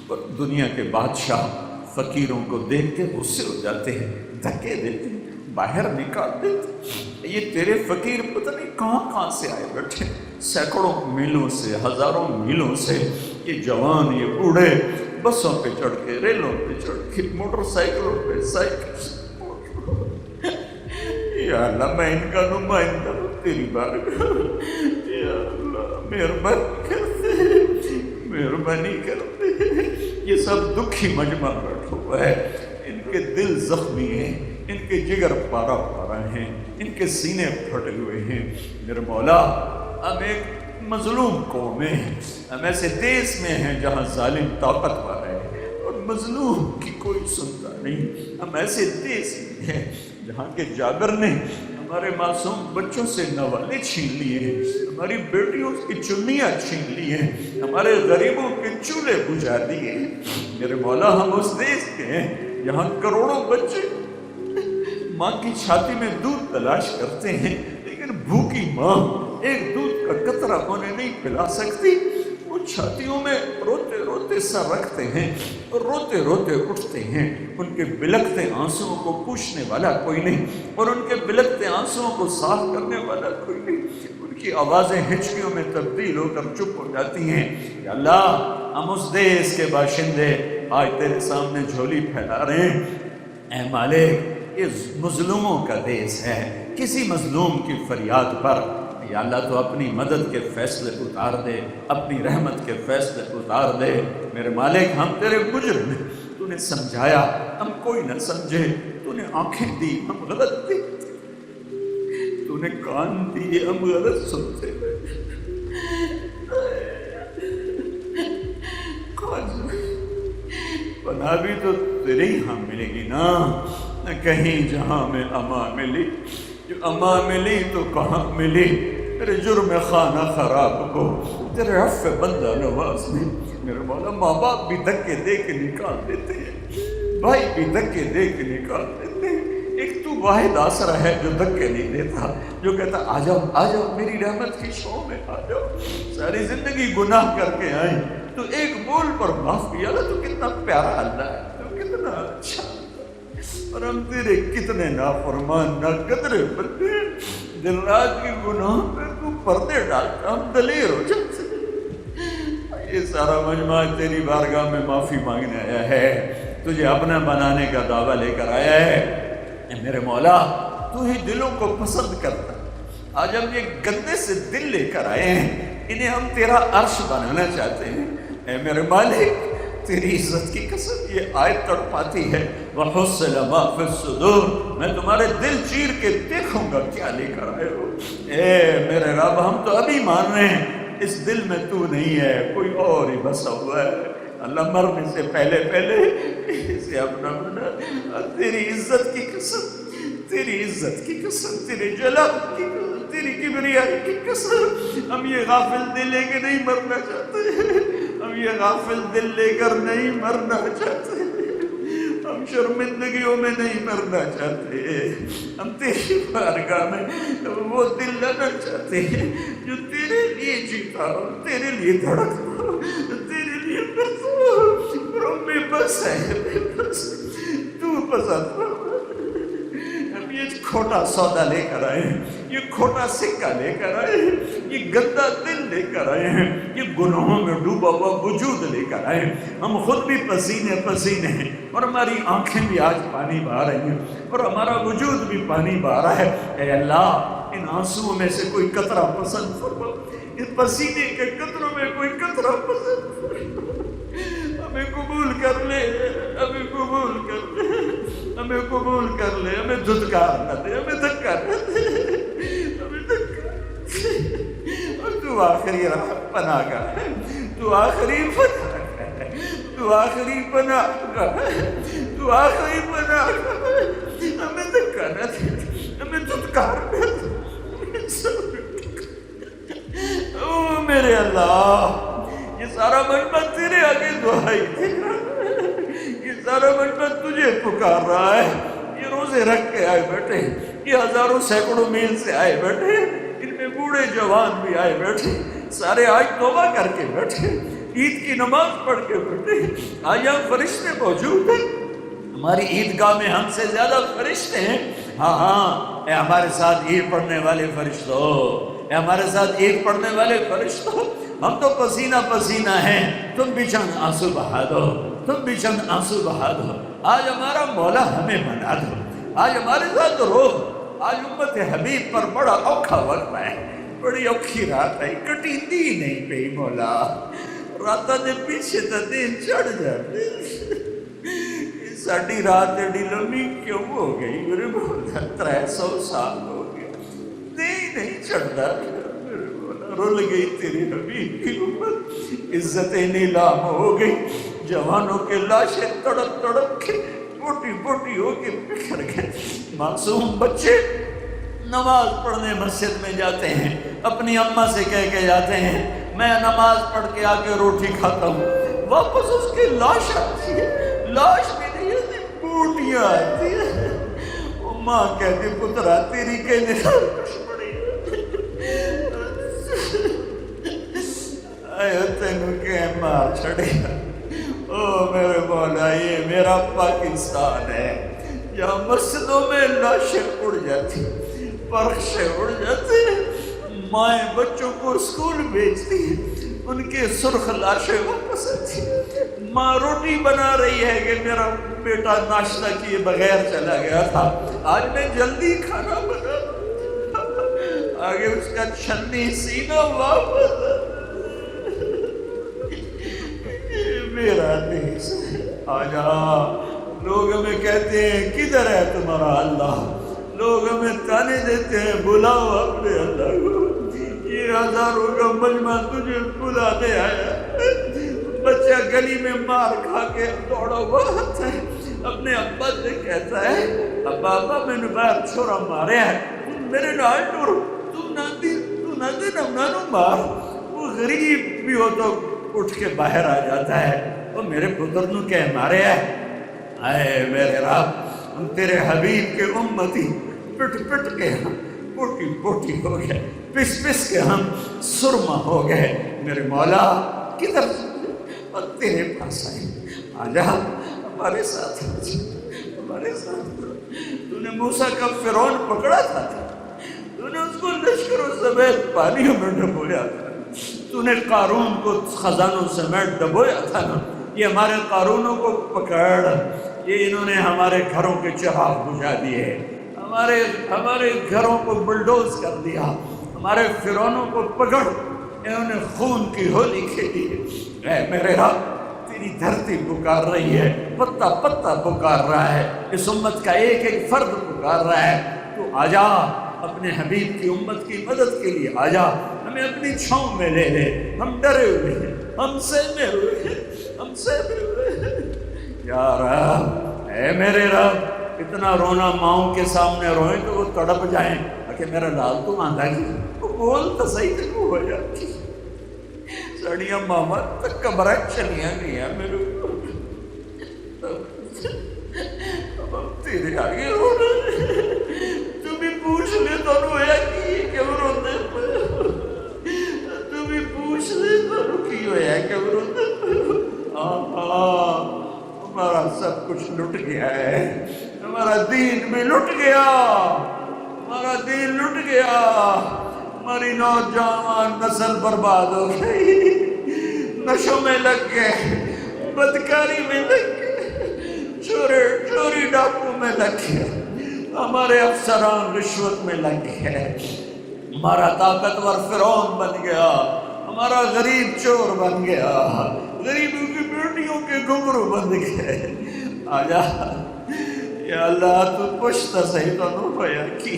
اور دنیا کے بادشاہ فقیروں کو دیکھ کے غصے ہو جاتے ہیں، دھکے دیتے ہیں، باہر نکال دیتے۔ یہ تیرے فقیر پتہ نہیں کہاں سے آئے بیٹھے، سینکڑوں میلوں سے، ہزاروں میلوں سے، یہ جوان، یہ بوڑھے بسوں پہ چڑھ کے، ریلوں پہ چڑھ کے، موٹر سائیکلوں پہ، سائیکل سے، یا اللہ میں ان کا نمائندہ ہوں تیری بارگاہ، یا اللہ مہربانی کرتے، مہربانی کرتے۔ یہ سب دکھی مجمع بیٹھا ہوا ہے، ان کے دل زخمی ہیں، ان کے جگر پارا پارا ہیں، ان کے سینے پھٹے ہوئے ہیں۔ میرے مولا ہم ایک مظلوم قوم ہیں، ہم ایسے دیس میں ہیں جہاں ظالم طاقتور ہے اور مظلوم کی کوئی سنتا نہیں۔ ہم ایسے دیس میں ہیں جہاں کے جابر نے ہمارے معصوم بچوں سے نوالے چھین لیے ہیں، ہماری بیٹیوں کی چنیاں چھین لی ہیں، ہمارے غریبوں کے چولہے بجھا دیے ہیں۔ میرے مولا ہم اس دیس کے ہیں جہاں کروڑوں بچے ماں کی چھاتی میں دودھ تلاش کرتے ہیں، لیکن بھوکی ماں ایک دودھ کا قطرہ انہیں نہیں پلا سکتی۔ وہ چھاتیوں میں روتے روتے سر رکھتے ہیں اور روتے روتے اٹھتے ہیں۔ ان کے بلکتے آنسوؤں کو پوچھنے والا کوئی نہیں اور ان کے بلکتے آنسوؤں کو صاف کرنے والا کوئی نہیں۔ ان کی آوازیں ہچکیوں میں تبدیل ہو کر چپ ہو جاتی ہیں۔ یا اللہ ہم اس دیس کے باشندے آج تیرے سامنے جھولی پھیلا رہے ہیں۔ اے مالک یہ مظلوموں کا دیس ہے، کسی مظلوم کی فریاد پر یا اللہ تو اپنی مدد کے فیصلے اتار دے، اپنی رحمت کے فیصلے اتار دے۔ میرے مالک ہم تیرے مجرم ہیں، تو نے سمجھایا ہم کوئی نہ سمجھے، تو نے آنکھیں دی ہم غلط دیکھتے، تو نے کان دیے ہم غلط سنتے۔ پناہ بھی تو تیرے ہی ہاں ملے گی نا، نہ کہیں جہاں میں امان ملی، جو امان ملی تو کہاں ملی۔ میرے جرم خانہ خراب کو تیرے عفو بندہ نواز میں میرے مولا ماں باپ بھی دھکے دے کے نکال دیتے ہیں، بھائی بھی دھکے دے کے نکال دیتے ہیں۔ ایک تو واحد آسرا ہے جو دھکے نہیں دیتا، جو کہتا آ جاؤ میری رحمت کی چھاؤں میں آ جاؤ۔ ساری زندگی گناہ کر کے آئیں تو ایک بول پر معاف کیا، تو کتنا پیارا اللہ ہے، تو کتنا اچھا اور ہم تیرے کتنے نافرمان ناقدر بندے، دن رات کی گناہ پہ تو پردے ڈالتا ہم دلیر ہو جاتے۔ یہ سارا مجمع تیری بارگاہ میں معافی مانگنے آیا ہے، تجھے اپنا بنانے کا دعویٰ لے کر آیا ہے۔ اے میرے مولا تو ہی دلوں کو پسند کرتا، آج ہم یہ گندے سے دل لے کر آئے ہیں، انہیں ہم تیرا عرش بنانا چاہتے ہیں۔ اے میرے مالک تیری عزت کی قسم یہ آیت تڑپاتی ہے، وَحُصِّلَ مَا فِي الصُّدُورِ، میں تمہارے دل چیر کے دیکھوں گا کیا لے کر آئے ہو۔ اے میرے رب ہم تو ابھی مان رہے ہیں اس دل میں تو نہیں ہے، کوئی اور ہی بسا ہوا ہے۔ اللہ مرنے سے پہلے اسے اپنا بنا، تیری عزت کی قسم، تیری عزت کی قسم، تیری جلال کی قسم، تیری کبریائی کی قسم، ہم یہ غافل دل لے کے نہیں مرنا چاہتے، ہم یہ غافل دل لے کر نہیں مرنا چاہتے، ہم شرمندگیوں میں نہیں مرنا چاہتے، ہم تیری بارگاہ میں وہ دل لانا چاہتے ہیں جو تیرے لیے جیتا ہو، تیرے لیے دھڑکتا ہو، تیرے لیے مرتا ہو۔ میں بس ہے بس تو پسند ہو۔ ہم یہ کھوٹا سودا لے کر آئے ہیں، یہ کھوٹا سکہ لے کر آئے ہیں، یہ گندا دل لے کر آئے ہیں، یہ گناہوں میں ڈوبا ہوا وجود لے کر آئے ہیں۔ ہم خود بھی پسینے پسینے ہیں اور ہماری آنکھیں بھی آج پانی بہا رہی ہیں اور ہمارا وجود بھی پانی بہا رہا ہے۔ اے اللہ ان آنسوؤں میں سے کوئی قطرہ پسند فرما، ان پسینے کے قطروں میں کوئی قطرہ پسند فرما، ہمیں قبول کر لے، ہمیں قبول کر لے، ہمیں قبول کر لے، ہمیں دھتکار نہ دے، ہمیں دھکا نہ دے، ہمیں دھکا دے۔ اور تو آخری پناہ گاہ ہے، تو آخری پناہ گاہ ہے، تو آخری پناہ گاہ ہے، تو آخری پناہ گاہ ہے، ہمیں دھکا نہ دے، ہمیں دھتکار نہ دے۔ او میرے اللہ یہ سارا مجمع تیرے آگے دعائی دے رہا ہے، یہ سارا مجمع تجھے پکار رہا ہے۔ یہ روزے رکھ کے آئے بیٹھے، یہ ہزاروں سینکڑوں میل سے آئے بیٹھے، ان میں بوڑھے جوان بھی آئے بیٹھے، سارے آج توبہ کر کے بیٹھے۔ عید کی نماز پڑھ کے بیٹھے، آج یہاں فرشتے موجود ہیں، ہماری عیدگاہ میں ہم سے زیادہ فرشتے ہیں۔ ہاں اے ہمارے ساتھ عید پڑھنے والے فرشتوں، اے ہمارے ساتھ عید پڑھنے والے فرشتوں، ہم تو پسینہ پسینہ ہیں، تم بھی چند آنسو بہا دو، تم بھی چند آنسو بہا دو، آج ہمارا مولا ہمیں منا دو، آج ہمارے ساتھ رو۔ آج امت حبیب پر بڑا اوکھا وقت ہے، بڑی اوکھی رات ہے، کٹیندی نہیں پئی مولا، راتاں دے پیچھے تے دن چڑھ جاتے، ساڈی رات ایڈی لمبی کیوں ہو گئی میرے مولا؟ 300 سال ہو گئے، نہیں چڑھتا میرے مولا، رول گئی تیری حبیب کی امت، عزتیں نیلام ہو گئی، جوانوں کے لاشیں تڑپ تڑپ کے بوٹی بوٹی ہو کے بکھر گئے، معصوم بچے نماز پڑھنے مسجد میں جاتے ہیں، اپنی اماں سے کہہ کے جاتے ہیں میں نماز پڑھ کے آ کے روٹی کھاتا ہوں، واپس اس کی لاش آتی ہے، لاش بھی نہیں آتی، بوٹیاں آتی ہیں، وہ ماں کہتی پترا تیری کے پڑی اے تینوں کہ مار چھڑے۔ او میرے مولا، یہ میرا پاکستان ہے، یہاں مسجدوں میں لاشیں اڑ جاتی، فرشیں اڑ جاتے، مائیں بچوں کو اسکول بھیجتی ہیں، ان کے سرخ لاشیں واپس آتی، ماں روٹی بنا رہی ہے کہ میرا بیٹا ناشتہ کیے بغیر چلا گیا تھا، آج میں جلدی کھانا بنا، آگے اس کا چھنی سینہ واپس میرا دیس آجا۔ لوگ ہمیں کہتے ہیں کدھر ہے تمہارا اللہ، لوگ ہمیں تانے دیتے ہیں بلاؤ اپنے اللہ کو، یہ ہزاروں کا مجمع تجھے بلانے آیا، بچہ گلی میں مار کھا کے دوڑا ہوا آتا ہے، اپنے ابا سے کہتا ہے ابا ابا میں نے باہر چھوڑا مارے ہے، میرے نال ٹور تو نہ دے نمنانو مار، وہ غریب بھی ہو تو اٹھ کے باہر آ جاتا ہے، وہ میرے پتر نو کہہ مارے ہے، اے میرے رب ہم تیرے حبیب کے امتی پٹ پٹ کے ہم پوٹی پوٹی ہو گئے، پس پس کے ہم سرما ہو گئے، میرے مولا کدھر اور تیرے پاس آئے، آجا ہمارے ساتھ ہمارے ساتھ۔ تو نے موسیٰ کا فرعون پکڑا تھا، تو نے اس کو لشکر و سمیت پانیوں میں ڈبویا تھا، تو نے قارون کو خزانوں سمیت ڈبویا تھا نا، یہ ہمارے قارونوں کو پکڑ، یہ انہوں نے ہمارے گھروں کے چراغ بجھا دیے، ہمارے گھروں کو بلڈوز کر دیا، ہمارے فرعونوں کو پکڑ، انہوں نے خون کی ہولی کھیلی، اے میرے رب تیری دھرتی پکار رہی ہے، پتا پتا پکار رہا ہے، اس امت کا ایک ایک فرد پکار رہا ہے، تو آجا اپنے حبیب کی امت کی مدد کے لیے آجا، ہمیں اپنی چھاؤں میں لے لے، ہم ڈرے ہوئے ہیں، ہم سہمے ہوئے ہیں، ہم سہمے ہوئے ہیں، یا رب اے میرے رب، اتنا رونا ماؤں کے سامنے روئیں کہ وہ تڑپ جائیں کہ میرا لال تو آندھا گی، وہ بول تو صحیح تک ہو جاتی، سڑیاں ماما تک کمرہ چلیاں گیا میرے اب ہم تیرے آگے رو رہے ہیں، تو بھی پوچھ لے تو رویا کی کیوں روندے پہ، تو بھی پوچھ لے تو کی ہویا کیوں روندے پہ، ہمارا سب کچھ لٹ گیا ہے، ہمارا دین بھی لٹ گیا، ہمارا دین لٹ گیا، ہماری نوجوان نسل برباد ہو گئی، نشوں میں لگ گئے، بدکاری میں لگ گئے، چوری ڈاکو میں لگ گئے، ہمارے افسران رشوت میں لگ گئے، ہمارا طاقتور فرعون بن گیا، ہمارا غریب چور بن گیا، غریبوں کی بیٹیوں کے گھنگرو بن گئے، آجا یا اللہ تو پشتا صحیح تو نو ہویا کی،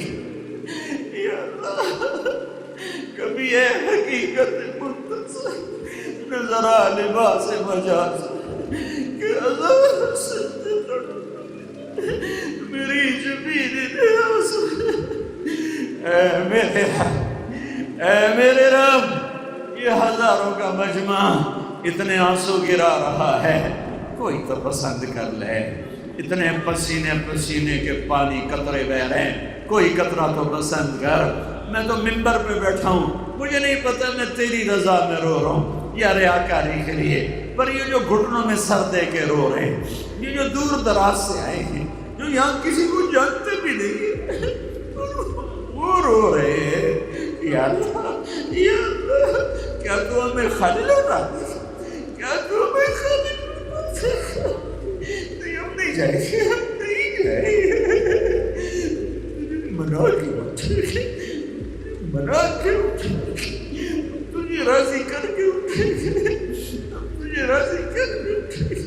یا اللہ کبھی اے حقیقت منتصر نظر آ لباس مجاز کہ عذاب سجدے تڑپ میری جبین نیاز، اے میرے رب، اے میرے رب، یہ ہزاروں کا مجمع اتنے آنسو گرا رہا ہے، کوئی تو پسند کر لے، اتنے پسینے پسینے کے پانی قطرے بہ رہے ہیں، کوئی قطرہ تو پسند کر، میں تو منبر پہ بیٹھا ہوں، مجھے نہیں پتہ میں تیری رضا میں رو رہا ہوں، یا ریاکاری کے لیے، پر یہ جو گھٹنوں میں سر دے کے رو رہے ہیں، یہ جو دور دراز سے آئے ہیں، جو یہاں کسی کو جانتے بھی نہیں، وہ رو رہے ہیں، یا اللہ یا اللہ، کیا تو ہمیں خالد ہونا، کیا تو ہمیں خالد ہونا؟ نہیں، ہم نہیں جائیں گے، ہم نہیں جائیں گے، منا کے بنا کے تجھے راضی کر کے اٹھیں گے، تجھے راضی کر کے اٹھیں گے،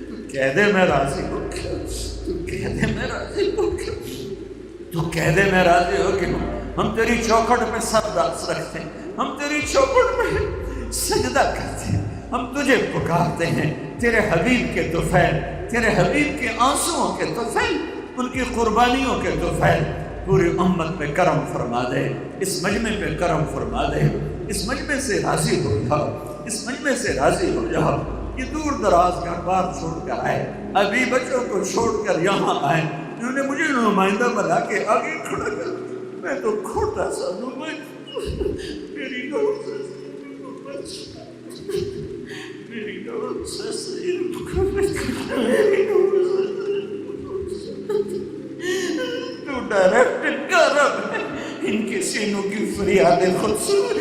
تو کہہ دے میں راضی ہو گیا، تو کہہ دے میں راضی ہو گیا، تو کہہ دے میں راضی ہو گیا۔ ہم تیری چوکھٹ میں سر داس رکھتے ہیں، ہم تیری چوکھٹ میں سجدہ کرتے ہیں، ہم تجھے پکارتے ہیں، تیرے حبیب کے طفیل، تیرے حبیب کے آنسوؤں کے طفیل، ان کی قربانیوں کے طفیل، پوری امت پہ کرم فرما دے، اس مجمع پہ کرم فرما دے، اس مجمع سے راضی ہو جاؤ، اس مجمع سے راضی ہو جاؤ۔ یہ دور دراز گھر بار چھوڑ کر آئے، ابھی بچوں کو چھوڑ کر یہاں آئے، انہوں نے مجھے نمائندہ بنا کے آگے کھڑا کر، میں تو کھوٹا سا نمائندہ، میری نوز میری نوز تو ڈائریکٹ کر ان کے سینوں کی فریاد خود سن،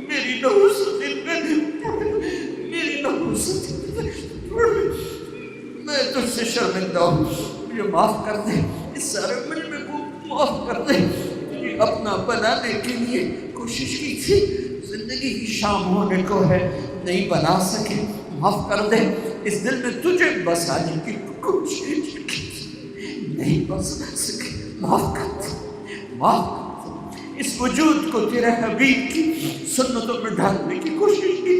میری نحوست میری نحوست، میں تجھ سے شرمندہ ہوں، مجھے معاف کر دے، اس سارے مجمع کو معاف کر دے، تجھے اپنا بنانے کے لیے کوشش کی تھی، زندگی کی شام ہونے کو ہے، نہیں بنا سکے، معاف کر دے، اس دل میں تجھے بسانے کی کوشش کی، نہیں بسا سکے، معاف کر دے، معاف کر دے، اس وجود کو تیرے حبیب کی سنتوں میں ڈھالنے کی کوشش کی،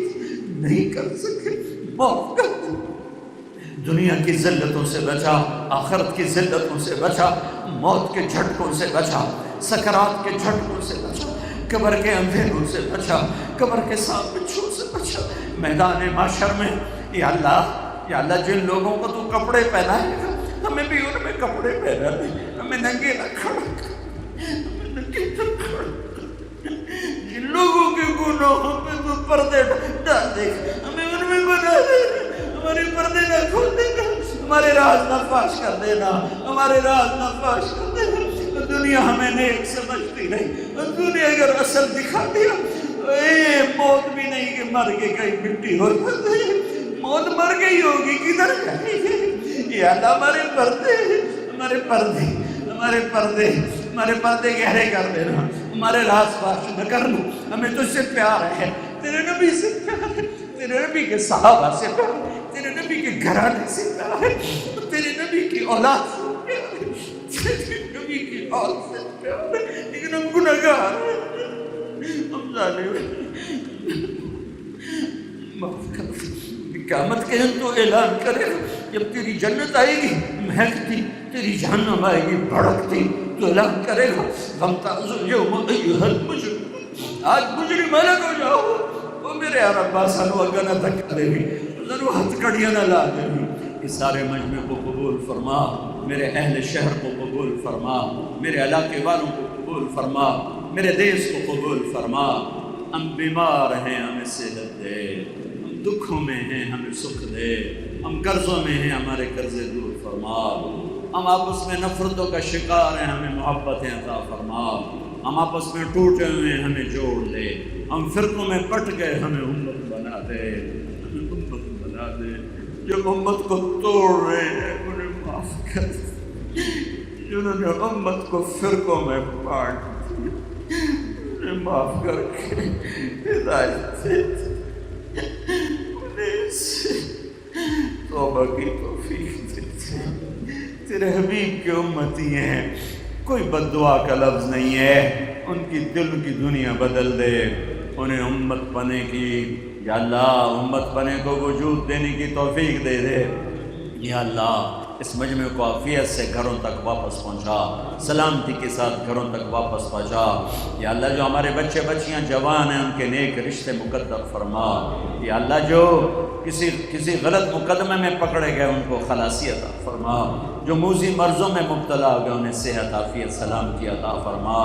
نہیں کر سکے، معاف کر دے، دنیا کی ذلتوں سے بچا، آخرت کی ذلتوں سے بچا، موت کے جھٹکوں سے بچا، سکرات کے جھٹکوں سے بچا، قبر کے اندھیروں سے بچا، قبر کے سانپ بچھوں سے بچا، میدان محشر میں یا اللہ جن لوگوں کو تو کپڑے پہنائے گا ہمیں بھی ان میں کپڑے پہنا دے، ہمیں ننگے نہ کھڑا کر، ہمیں ننگے نہ کھڑا کر، جن لوگوں کے گناہوں پہ تو پردے ڈال دے ہمیں ان میں بنا دے، ہمارے پردے نہ کھول دینا، ہمارے راز نہ فاش کر دینا، ہمارے راز نہ فاش کر دینا۔ دنیا ہمیں نیک سمجھتی نہیں، دنیا اگر اصل دکھا دیا، موت بھی نہیں کہ مر کے کہیں مٹی ہو جاتی، موت مر گئی ہوگی کدھر جائے گی؟ یا اللہ ہمارے پردے ہمارے پردے ہمارے پردے ہمارے پردے گہرے کر دینا، ہمارے راز فاش نہ کرنا، ہمیں تجھ سے پیار ہے، تیرے نبی سے پیار ہے، تیرے نبی کے صحابہ سے پیار ہے، تیرے نبی کے گھرانے سے پیار ہے، تیرے نبی کی اولاد سے پیار ہے، تیرے نبی کی اولاد سے پیار ہے، لیکن ہم گناہگار ہیں، ہم ظالم ہیں، معاف کر۔ قیامت کے دن تو اعلان کرے، جب تیری جنت آئے گی مہکتی، تیری جہنم آئے گی بھڑکتی، تو اعلان کرے گا وَامْتَازُ الْيَوْمَ أَيُّهَا الْمُجْرِمُونَ، آج مجرم الگ ہو جاؤ، وہ میرے عربا سنو اگنا دھکا دے گی، ضرور ہتھ کڑیاں نہ لا دے گی۔ اس سارے مجمع کو قبول فرما، میرے اہل شہر کو قبول فرما، میرے علاقے والوں کو قبول فرما، میرے دیس کو قبول فرما۔ ہم بیمار ہیں ہمیں صحت دے، ہم دکھوں میں ہیں ہمیں سکھ دے، ہم قرضوں میں ہیں ہمارے قرضے دور فرما، ہم آپس میں نفرتوں کا شکار ہیں ہمیں محبتیں عطا فرما، ہم آپس میں ٹوٹے ہوئے ہیں ہمیں جوڑ دے، ہم فرقوں میں پٹ گئے ہمیں امت بنا دے، ہمیں امت بنا دے، جو امت کو توڑ رہے ہیں انہیں معاف کر دے، جنہوں نے امت کو فرقوں میں بانٹ دیا انہیں معاف کر کے ہدایت دے، انہیں سے توبہ کی توفیق دیتے۔ تیرے حبیب کے امتی ہیں، کوئی بد دعا کا لفظ نہیں ہے، ان کی دل کی دنیا بدل دے، انہیں امت بنے کی، یا اللہ امت بنے کو وجود دینے کی توفیق دے دے، یا اللہ اس مجمع کو عافیت سے گھروں تک واپس پہنچا، سلامتی کے ساتھ گھروں تک واپس پہنچا، یا اللہ جو ہمارے بچے بچیاں جوان ہیں ان کے نیک رشتے مقدر فرما، یا اللہ جو کسی غلط مقدمے میں پکڑے گئے ان کو خلاصی عطا فرما، جو موذی مرضوں میں مبتلا ہو گئے انہیں صحت عافیت سلامتی عطا فرما،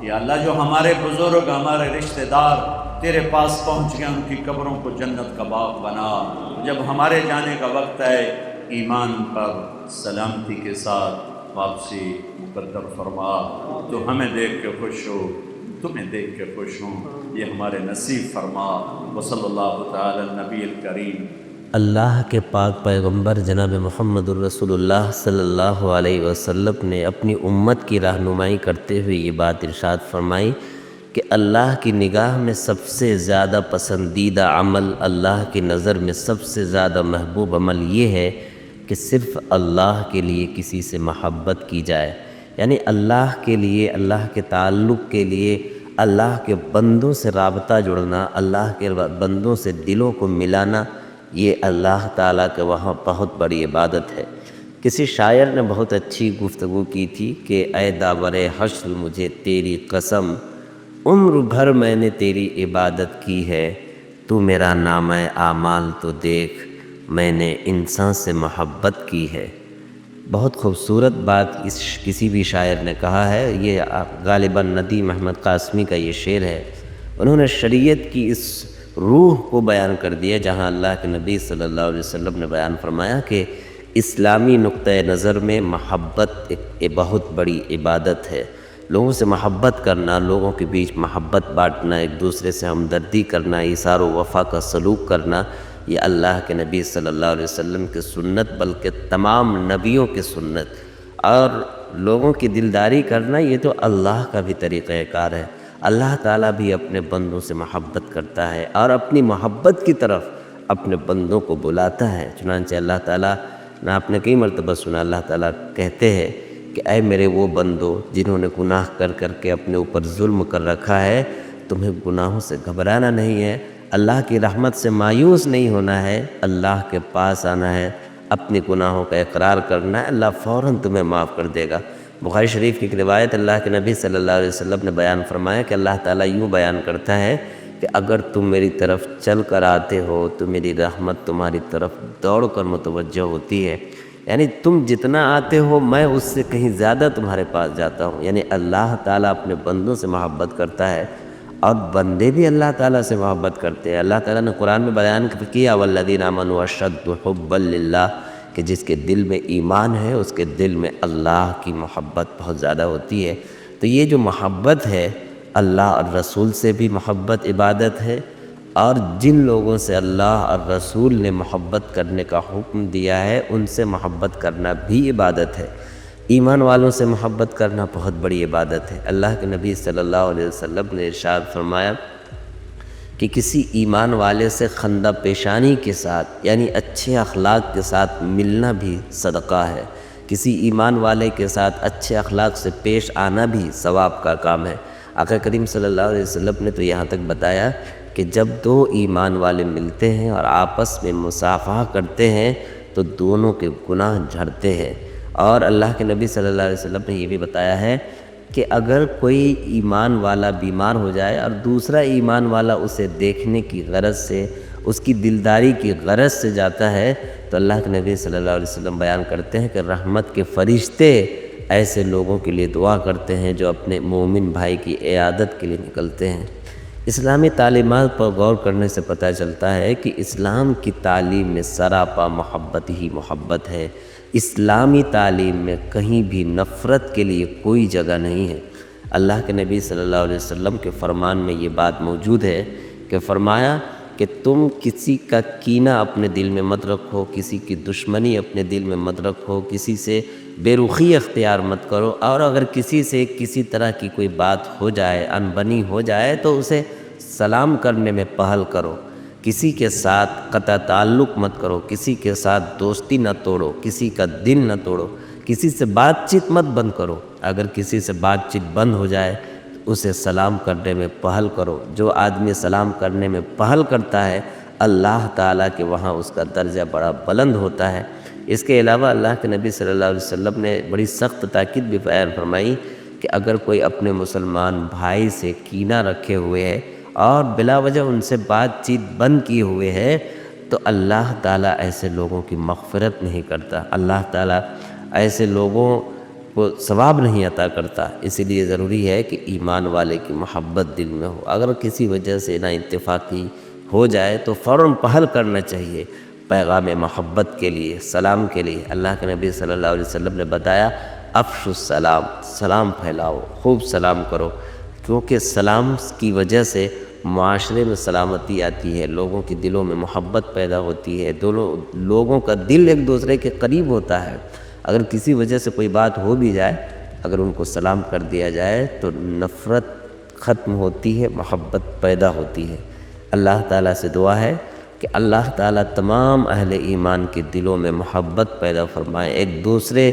یا اللہ جو ہمارے بزرگ ہمارے رشتہ دار تیرے پاس پہنچ گئے، ان کی قبروں کو جنت کا باغ بنا۔ جب ہمارے جانے کا وقت ہے، ایمان پر سلامتی کے ساتھ واپسی مقدر فرما۔ تو ہمیں دیکھ کے خوش ہو، تمہیں دیکھ کے خوش ہوں، یہ ہمارے نصیب فرما۔ وصلی اللہ تعالی النبی الکریم۔ اللہ کے پاک پیغمبر جناب محمد الرسول اللہ صلی اللہ علیہ وسلم نے اپنی امت کی رہنمائی کرتے ہوئے یہ بات ارشاد فرمائی کہ اللہ کی نگاہ میں سب سے زیادہ پسندیدہ عمل، اللہ کی نظر میں سب سے زیادہ محبوب عمل یہ ہے کہ صرف اللہ کے لیے کسی سے محبت کی جائے، یعنی اللہ کے لیے، اللہ کے تعلق کے لیے، اللہ کے بندوں سے رابطہ جڑنا، اللہ کے بندوں سے دلوں کو ملانا، یہ اللہ تعالیٰ کے وہاں بہت بڑی عبادت ہے۔ کسی شاعر نے بہت اچھی گفتگو کی تھی کہ اے داور حشر مجھے تیری قسم، عمر بھر میں نے تیری عبادت کی ہے، تو میرا نامہ اعمال تو دیکھ، میں نے انسان سے محبت کی ہے۔ بہت خوبصورت بات کسی بھی شاعر نے کہا ہے، یہ غالباً ندیم احمد قاسمی کا یہ شعر ہے۔ انہوں نے شریعت کی اس روح کو بیان کر دیا جہاں اللہ کے نبی صلی اللہ علیہ وسلم نے بیان فرمایا کہ اسلامی نقطۂ نظر میں محبت ایک بہت بڑی عبادت ہے۔ لوگوں سے محبت کرنا، لوگوں کے بیچ محبت بانٹنا، ایک دوسرے سے ہمدردی کرنا، ایثار و وفا کا سلوک کرنا، یہ اللہ کے نبی صلی اللہ علیہ وسلم کی سنت، بلکہ تمام نبیوں کی سنت، اور لوگوں کی دلداری کرنا یہ تو اللہ کا بھی طریقہ کار ہے۔ اللہ تعالیٰ بھی اپنے بندوں سے محبت کرتا ہے اور اپنی محبت کی طرف اپنے بندوں کو بلاتا ہے۔ چنانچہ اللہ تعالیٰ نے آپ نے کئی مرتبہ سنا، اللہ تعالیٰ کہتے ہیں کہ اے میرے وہ بندو جنہوں نے گناہ کر کر کے اپنے اوپر ظلم کر رکھا ہے، تمہیں گناہوں سے گھبرانا نہیں ہے، اللہ کی رحمت سے مایوس نہیں ہونا ہے، اللہ کے پاس آنا ہے، اپنے گناہوں کا اقرار کرنا ہے، اللہ فوراً تمہیں معاف کر دے گا۔ بخاری شریف کی ایک روایت اللہ کے نبی صلی اللہ علیہ وسلم نے بیان فرمایا کہ اللہ تعالیٰ یوں بیان کرتا ہے کہ اگر تم میری طرف چل کر آتے ہو تو میری رحمت تمہاری طرف دوڑ کر متوجہ ہوتی ہے، یعنی تم جتنا آتے ہو میں اس سے کہیں زیادہ تمہارے پاس جاتا ہوں۔ یعنی اللہ تعالیٰ اپنے بندوں سے محبت کرتا ہے اور بندے بھی اللہ تعالیٰ سے محبت کرتے ہیں۔ اللہ تعالیٰ نے قرآن میں بیان کیا والذین آمنوا اشد حبا للہ، کہ جس کے دل میں ایمان ہے اس کے دل میں اللہ کی محبت بہت زیادہ ہوتی ہے۔ تو یہ جو محبت ہے، اللہ اور رسول سے بھی محبت عبادت ہے، اور جن لوگوں سے اللہ اور رسول نے محبت کرنے کا حکم دیا ہے ان سے محبت کرنا بھی عبادت ہے۔ ایمان والوں سے محبت کرنا بہت بڑی عبادت ہے۔ اللہ کے نبی صلی اللہ علیہ وسلم نے ارشاد فرمایا کہ کسی ایمان والے سے خندہ پیشانی کے ساتھ، یعنی اچھے اخلاق کے ساتھ ملنا بھی صدقہ ہے، کسی ایمان والے کے ساتھ اچھے اخلاق سے پیش آنا بھی ثواب کا کام ہے۔ آقا کریم صلی اللہ علیہ وسلم نے تو یہاں تک بتایا کہ جب دو ایمان والے ملتے ہیں اور آپس میں مصافحہ کرتے ہیں تو دونوں کے گناہ جھڑتے ہیں، اور اللہ کے نبی صلی اللہ علیہ وسلم نے یہ بھی بتایا ہے کہ اگر کوئی ایمان والا بیمار ہو جائے اور دوسرا ایمان والا اسے دیکھنے کی غرض سے، اس کی دلداری کی غرض سے جاتا ہے تو اللہ کے نبی صلی اللہ علیہ وسلم بیان کرتے ہیں کہ رحمت کے فرشتے ایسے لوگوں کے لیے دعا کرتے ہیں جو اپنے مومن بھائی کی عیادت کے لیے نکلتے ہیں۔ اسلامی تعلیمات پر غور کرنے سے پتہ چلتا ہے کہ اسلام کی تعلیم میں سراپا محبت ہی محبت ہے۔ اسلامی تعلیم میں کہیں بھی نفرت کے لیے کوئی جگہ نہیں ہے۔ اللہ کے نبی صلی اللہ علیہ وسلم کے فرمان میں یہ بات موجود ہے کہ فرمایا کہ تم کسی کا کینہ اپنے دل میں مت رکھو، کسی کی دشمنی اپنے دل میں مت رکھو، کسی سے بے رخی اختیار مت کرو، اور اگر کسی سے کسی طرح کی کوئی بات ہو جائے، انبنی ہو جائے تو اسے سلام کرنے میں پہل کرو، کسی کے ساتھ قطع تعلق مت کرو، کسی کے ساتھ دوستی نہ توڑو، کسی کا دل نہ توڑو، کسی سے بات چیت مت بند کرو، اگر کسی سے بات چیت بند ہو جائے تو اسے سلام کرنے میں پہل کرو۔ جو آدمی سلام کرنے میں پہل کرتا ہے اللہ تعالیٰ کے وہاں اس کا درجہ بڑا بلند ہوتا ہے۔ اس کے علاوہ اللہ کے نبی صلی اللہ علیہ وسلم نے بڑی سخت تاکید بھی بیان فرمائی کہ اگر کوئی اپنے مسلمان بھائی سے کینہ رکھے ہوئے ہے اور بلا وجہ ان سے بات چیت بند کیے ہوئے ہے تو اللہ تعالیٰ ایسے لوگوں کی مغفرت نہیں کرتا۔ اللہ تعالیٰ ایسے لوگوں وہ ثواب نہیں عطا کرتا۔ اسی لیے ضروری ہے کہ ایمان والے کی محبت دل میں ہو۔ اگر کسی وجہ سے نا اتفاقی ہو جائے تو فوراً پہل کرنا چاہیے پیغام محبت کے لیے، سلام کے لیے۔ اللہ کے نبی صلی اللہ علیہ وسلم نے بتایا افشوا السلام، سلام پھیلاؤ، خوب سلام کرو، کیونکہ سلام کی وجہ سے معاشرے میں سلامتی آتی ہے، لوگوں کے دلوں میں محبت پیدا ہوتی ہے، دونوں لوگوں کا دل ایک دوسرے کے قریب ہوتا ہے۔ اگر کسی وجہ سے کوئی بات ہو بھی جائے، اگر ان کو سلام کر دیا جائے تو نفرت ختم ہوتی ہے، محبت پیدا ہوتی ہے۔ اللہ تعالیٰ سے دعا ہے کہ اللہ تعالیٰ تمام اہل ایمان کے دلوں میں محبت پیدا فرمائے، ایک دوسرے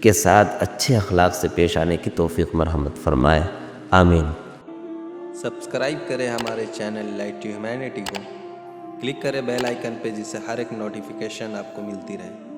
کے ساتھ اچھے اخلاق سے پیش آنے کی توفیق مرحمت فرمائے، آمین۔ سبسکرائب کریں ہمارے چینل لائٹ ٹو ہیومینٹی کو، کلک کریں بیل آئیکن پہ، جس سے ہر ایک نوٹیفیکیشن آپ کو ملتی رہے۔